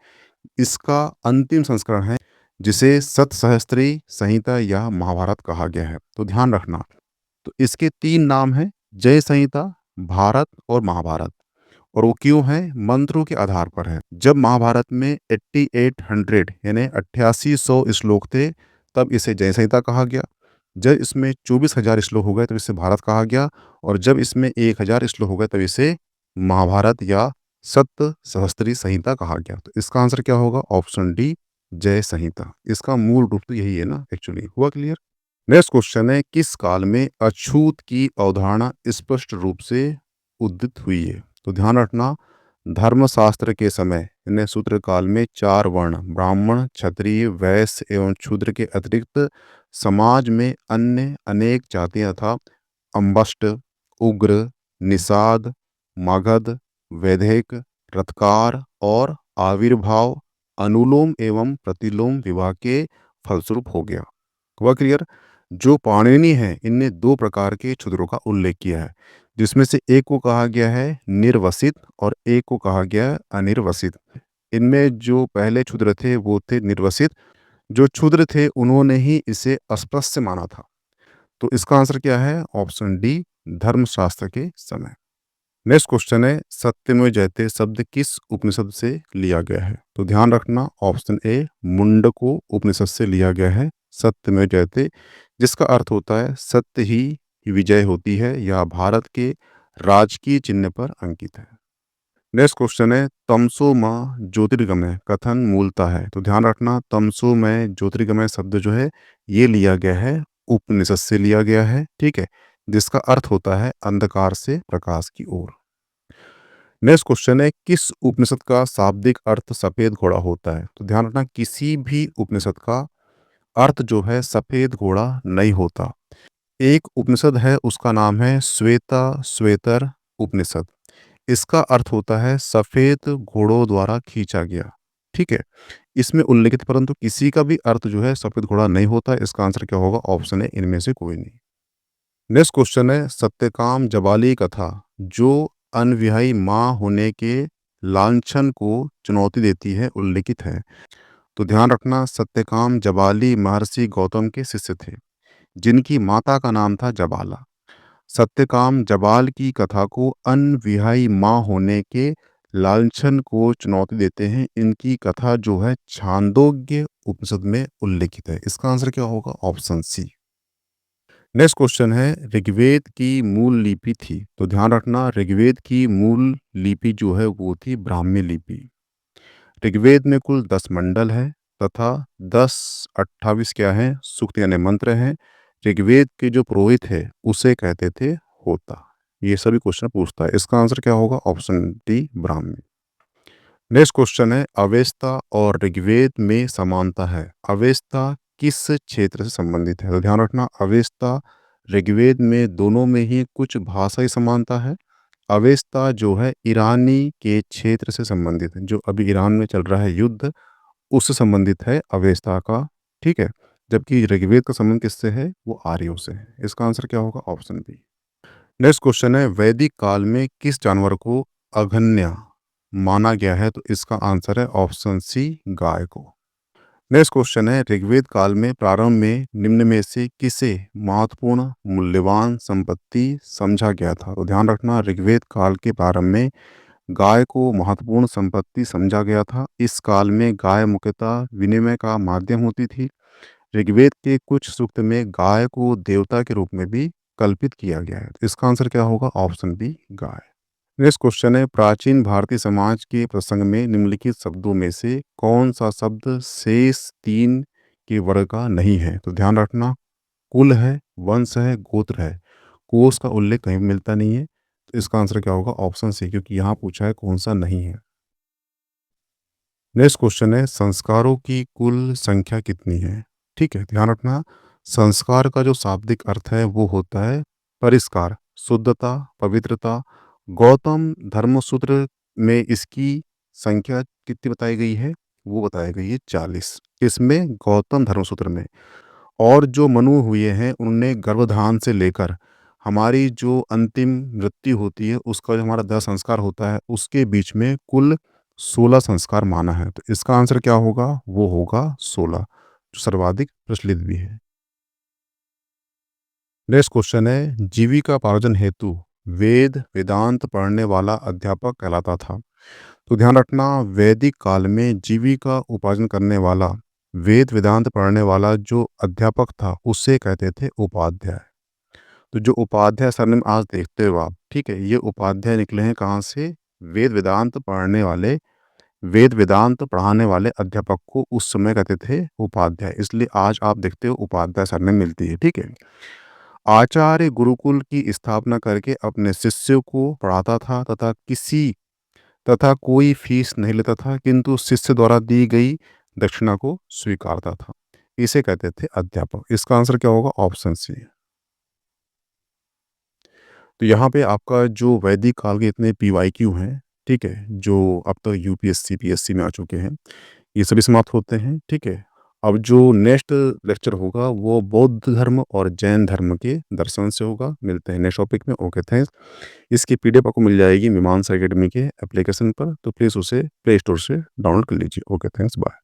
इसका अंतिम संस्करण है जिसे सतसहस्त्री संहिता या महाभारत कहा गया है। तो ध्यान रखना, तो इसके 3 नाम हैं, जय संहिता, भारत और महाभारत। और वो क्यों है? मंत्रों के आधार पर है। जब महाभारत में 8800 यानी 8800 श्लोक थे, तब इसे जय संहिता कहा गया। जब इसमें 24,000 श्लोक हो गए तब इसे भारत कहा गया, और जब इसमें 1,000 श्लोक हो गए तब इसे महाभारत या सप्त सहस्त्री संहिता कहा गया। तो इसका आंसर क्या होगा? ऑप्शन डी, जय संहिता। इसका मूल रूप तो यही है ना एक्चुअली। हुआ क्लियर? नेक्स्ट क्वेश्चन है, किस काल में अछूत की अवधारणा स्पष्ट रूप से उदित हुई है? तो ध्यान रखना, धर्मशास्त्र के समय यानी सूत्र काल में 4 वर्ण ब्राह्मण, क्षत्रिय, वैश्य एवं शूद्र के अतिरिक्त समाज में अन्य अनेक जातियां था। अम्बष्ट, उग्र, निषाद, मगध, वैदेक, रथकार और आविर्भाव अनुलोम एवं प्रतिलोम विवाह के फलस्वरूप हो गया। हुआ क्लियर? जो पाणिनि है इनने 2 प्रकार के क्षुद्रों का उल्लेख किया है, जिसमें से एक को कहा गया है निर्वसित और एक को कहा गया है अनिर्वसित। इनमें जो पहले क्षुद्र थे वो थे निर्वसित। जो क्षुद्र थे उन्होंने ही इसे अस्पृश्य माना था। तो इसका आंसर क्या है? ऑप्शन डी, धर्मशास्त्र के समय। नेक्स्ट क्वेश्चन है, सत्यमेव जयते शब्द किस उपनिषद से लिया गया है? तो ध्यान रखना, ऑप्शन ए मुंडको उपनिषद से लिया गया है सत्यमेव जयते, जिसका अर्थ होता है सत्य ही विजय होती है, या भारत के राजकीय चिन्ह पर अंकित है। नेक्स्ट क्वेश्चन है, तमसो माह ज्योतिर्गमय कथन मूलता है? तो ध्यान रखना, तमसो में ज्योतिर्गमय शब्द जो है ये लिया गया है उपनिषद से लिया गया है, ठीक है, जिसका अर्थ होता है अंधकार से प्रकाश की ओर। नेक्स्ट क्वेश्चन है, किस उपनिषद का शाब्दिक अर्थ सफेद घोड़ा होता है? तो ध्यान रखना, किसी भी उपनिषद का अर्थ जो है सफेद घोड़ा नहीं होता। एक उपनिषद है उसका नाम है श्वेता श्वेतर उपनिषद। इसका अर्थ होता है सफेद घोड़ों द्वारा खींचा गया, ठीक है, इसमें उल्लेखित, परंतु किसी का भी अर्थ जो है सफेद घोड़ा नहीं होता। इसका आंसर क्या होगा? ऑप्शन है इनमें से कोई नहीं। नेक्स्ट क्वेश्चन है, सत्यकाम जबाली कथा जो अनविवाही माँ होने के लांछन को चुनौती देती है उल्लेखित है? तो ध्यान रखना, सत्यकाम जबाली महर्षि गौतम के शिष्य थे जिनकी माता का नाम था जबाला। सत्यकाम जबाल की कथा को अनविवाही माँ होने के लांछन को चुनौती देते हैं। इनकी कथा जो है छांदोग्य उपनिषद में उल्लेखित है। इसका आंसर क्या होगा? ऑप्शन सी। नेक्स्ट क्वेश्चन है, ऋग्वेद की मूल लिपि थी? तो ध्यान रखना, ऋग्वेद की मूल लिपि जो है वो थी ब्राह्मी लिपि। ऋग्वेद में कुल 10 मंडल है तथा 28 क्या है? सूक्त यानी मंत्र हैं। ऋग्वेद के जो पुरोहित है उसे कहते थे होता। ये सभी क्वेश्चन पूछता है। इसका आंसर क्या होगा? Option D, Brahmi. Next question है, अवेस्ता और ऋग्वेद में समानता है? अवेस्ता किस क्षेत्र से संबंधित है? तो ध्यान रखना, अवेस्ता ऋग्वेद में दोनों में ही कुछ भाषाई समानता है। अवेस्ता जो है ईरानी के क्षेत्र से संबंधित है, जो अभी ईरान में चल रहा है युद्ध उससे संबंधित है अवेस्ता का, ठीक है, जबकि ऋग्वेद का संबंध किससे है? वो आर्यों से है। इसका आंसर क्या होगा? Option B. नेक्स्ट क्वेश्चन है, वैदिक काल में किस जानवर को अघन्य माना गया है? तो इसका आंसर है ऑप्शन सी, गाय को। नेक्स्ट क्वेश्चन है, ऋग्वेद काल में प्रारंभ में निम्न में से किसे महत्वपूर्ण मूल्यवान संपत्ति समझा गया था? तो ध्यान रखना, ऋग्वेद काल के प्रारंभ में गाय को महत्वपूर्ण संपत्ति समझा गया था। इस काल में गाय मुख्यतः विनिमय का माध्यम होती थी। ऋग्वेद के कुछ सूक्त में गाय को देवता के रूप में भी कल्पित किया गया है। तो इसका आंसर क्या होगा? ऑप्शन बी, गाय। नेक्स्ट क्वेश्चन है, प्राचीन भारतीय समाज के प्रसंग में निम्नलिखित शब्दों में से कौन सा शब्द शेष 3 के वर्ग का नहीं है? तो ध्यान रखना, कुल है, वंश है, गोत्र है, कोष का उल्लेख कहीं भी मिलता नहीं है। तो इसका आंसर क्या होगा? ऑप्शन सी, क्योंकि यहाँ पूछा है कौन सा नहीं है। नेक्स्ट क्वेश्चन है, संस्कारों की कुल संख्या कितनी है? ठीक है, ध्यान रखना, संस्कार का जो शाब्दिक अर्थ है वो होता है परिष्कार, शुद्धता, पवित्रता। गौतम धर्मसूत्र में इसकी संख्या कितनी बताई गई है? वो बताई गई है 40। इसमें गौतम धर्मसूत्र में। और जो मनु हुए हैं उनने गर्भधान से लेकर हमारी जो अंतिम मृत्यु होती है उसका जो हमारा दाह संस्कार होता है उसके बीच में कुल 16 संस्कार माना है। तो इसका आंसर क्या होगा? वो होगा 16, जो सर्वाधिक प्रचलित भी है। नेक्स्ट क्वेश्चन है, जीविका पार्जन हेतु वेद वेदांत पढ़ने वाला अध्यापक कहलाता था? तो ध्यान रखना, वैदिक काल में जीविका उपार्जन करने वाला वेद वेदांत पढ़ाने वाला जो अध्यापक था उसे कहते थे उपाध्याय। तो जो उपाध्याय सरनेम आज देखते हो आप, ठीक है, ये उपाध्याय निकले हैं कहाँ से? वेद वेदांत पढ़ने वाले, वेद वेदांत पढ़ाने वाले अध्यापक को उस समय कहते थे उपाध्याय, इसलिए आज आप देखते हो उपाध्याय सरनेम मिलती है, ठीक है। आचार्य गुरुकुल की स्थापना करके अपने शिष्यों को पढ़ाता था तथा कोई फीस नहीं लेता था, किंतु शिष्य द्वारा दी गई दक्षिणा को स्वीकारता था। इसे कहते थे अध्यापक। इसका आंसर क्या होगा? Option C. तो यहाँ पे आपका जो वैदिक काल के इतने पीवाईक्यू हैं, ठीक है, जो अब तक यूपीएससी पीएससी में आ चुके हैं, ये सभी समाप्त होते हैं, ठीक है। अब जो नेक्स्ट लेक्चर होगा वो बौद्ध धर्म और जैन धर्म के दर्शन से होगा। मिलते हैं नेक्स्ट टॉपिक में। Okay, thanks. इसकी पीडीएफ आपको मिल जाएगी मीमांसा एकेडमी के एप्लीकेशन पर, तो प्लीज़ उसे प्ले स्टोर से डाउनलोड कर लीजिए। Okay, thanks, bye.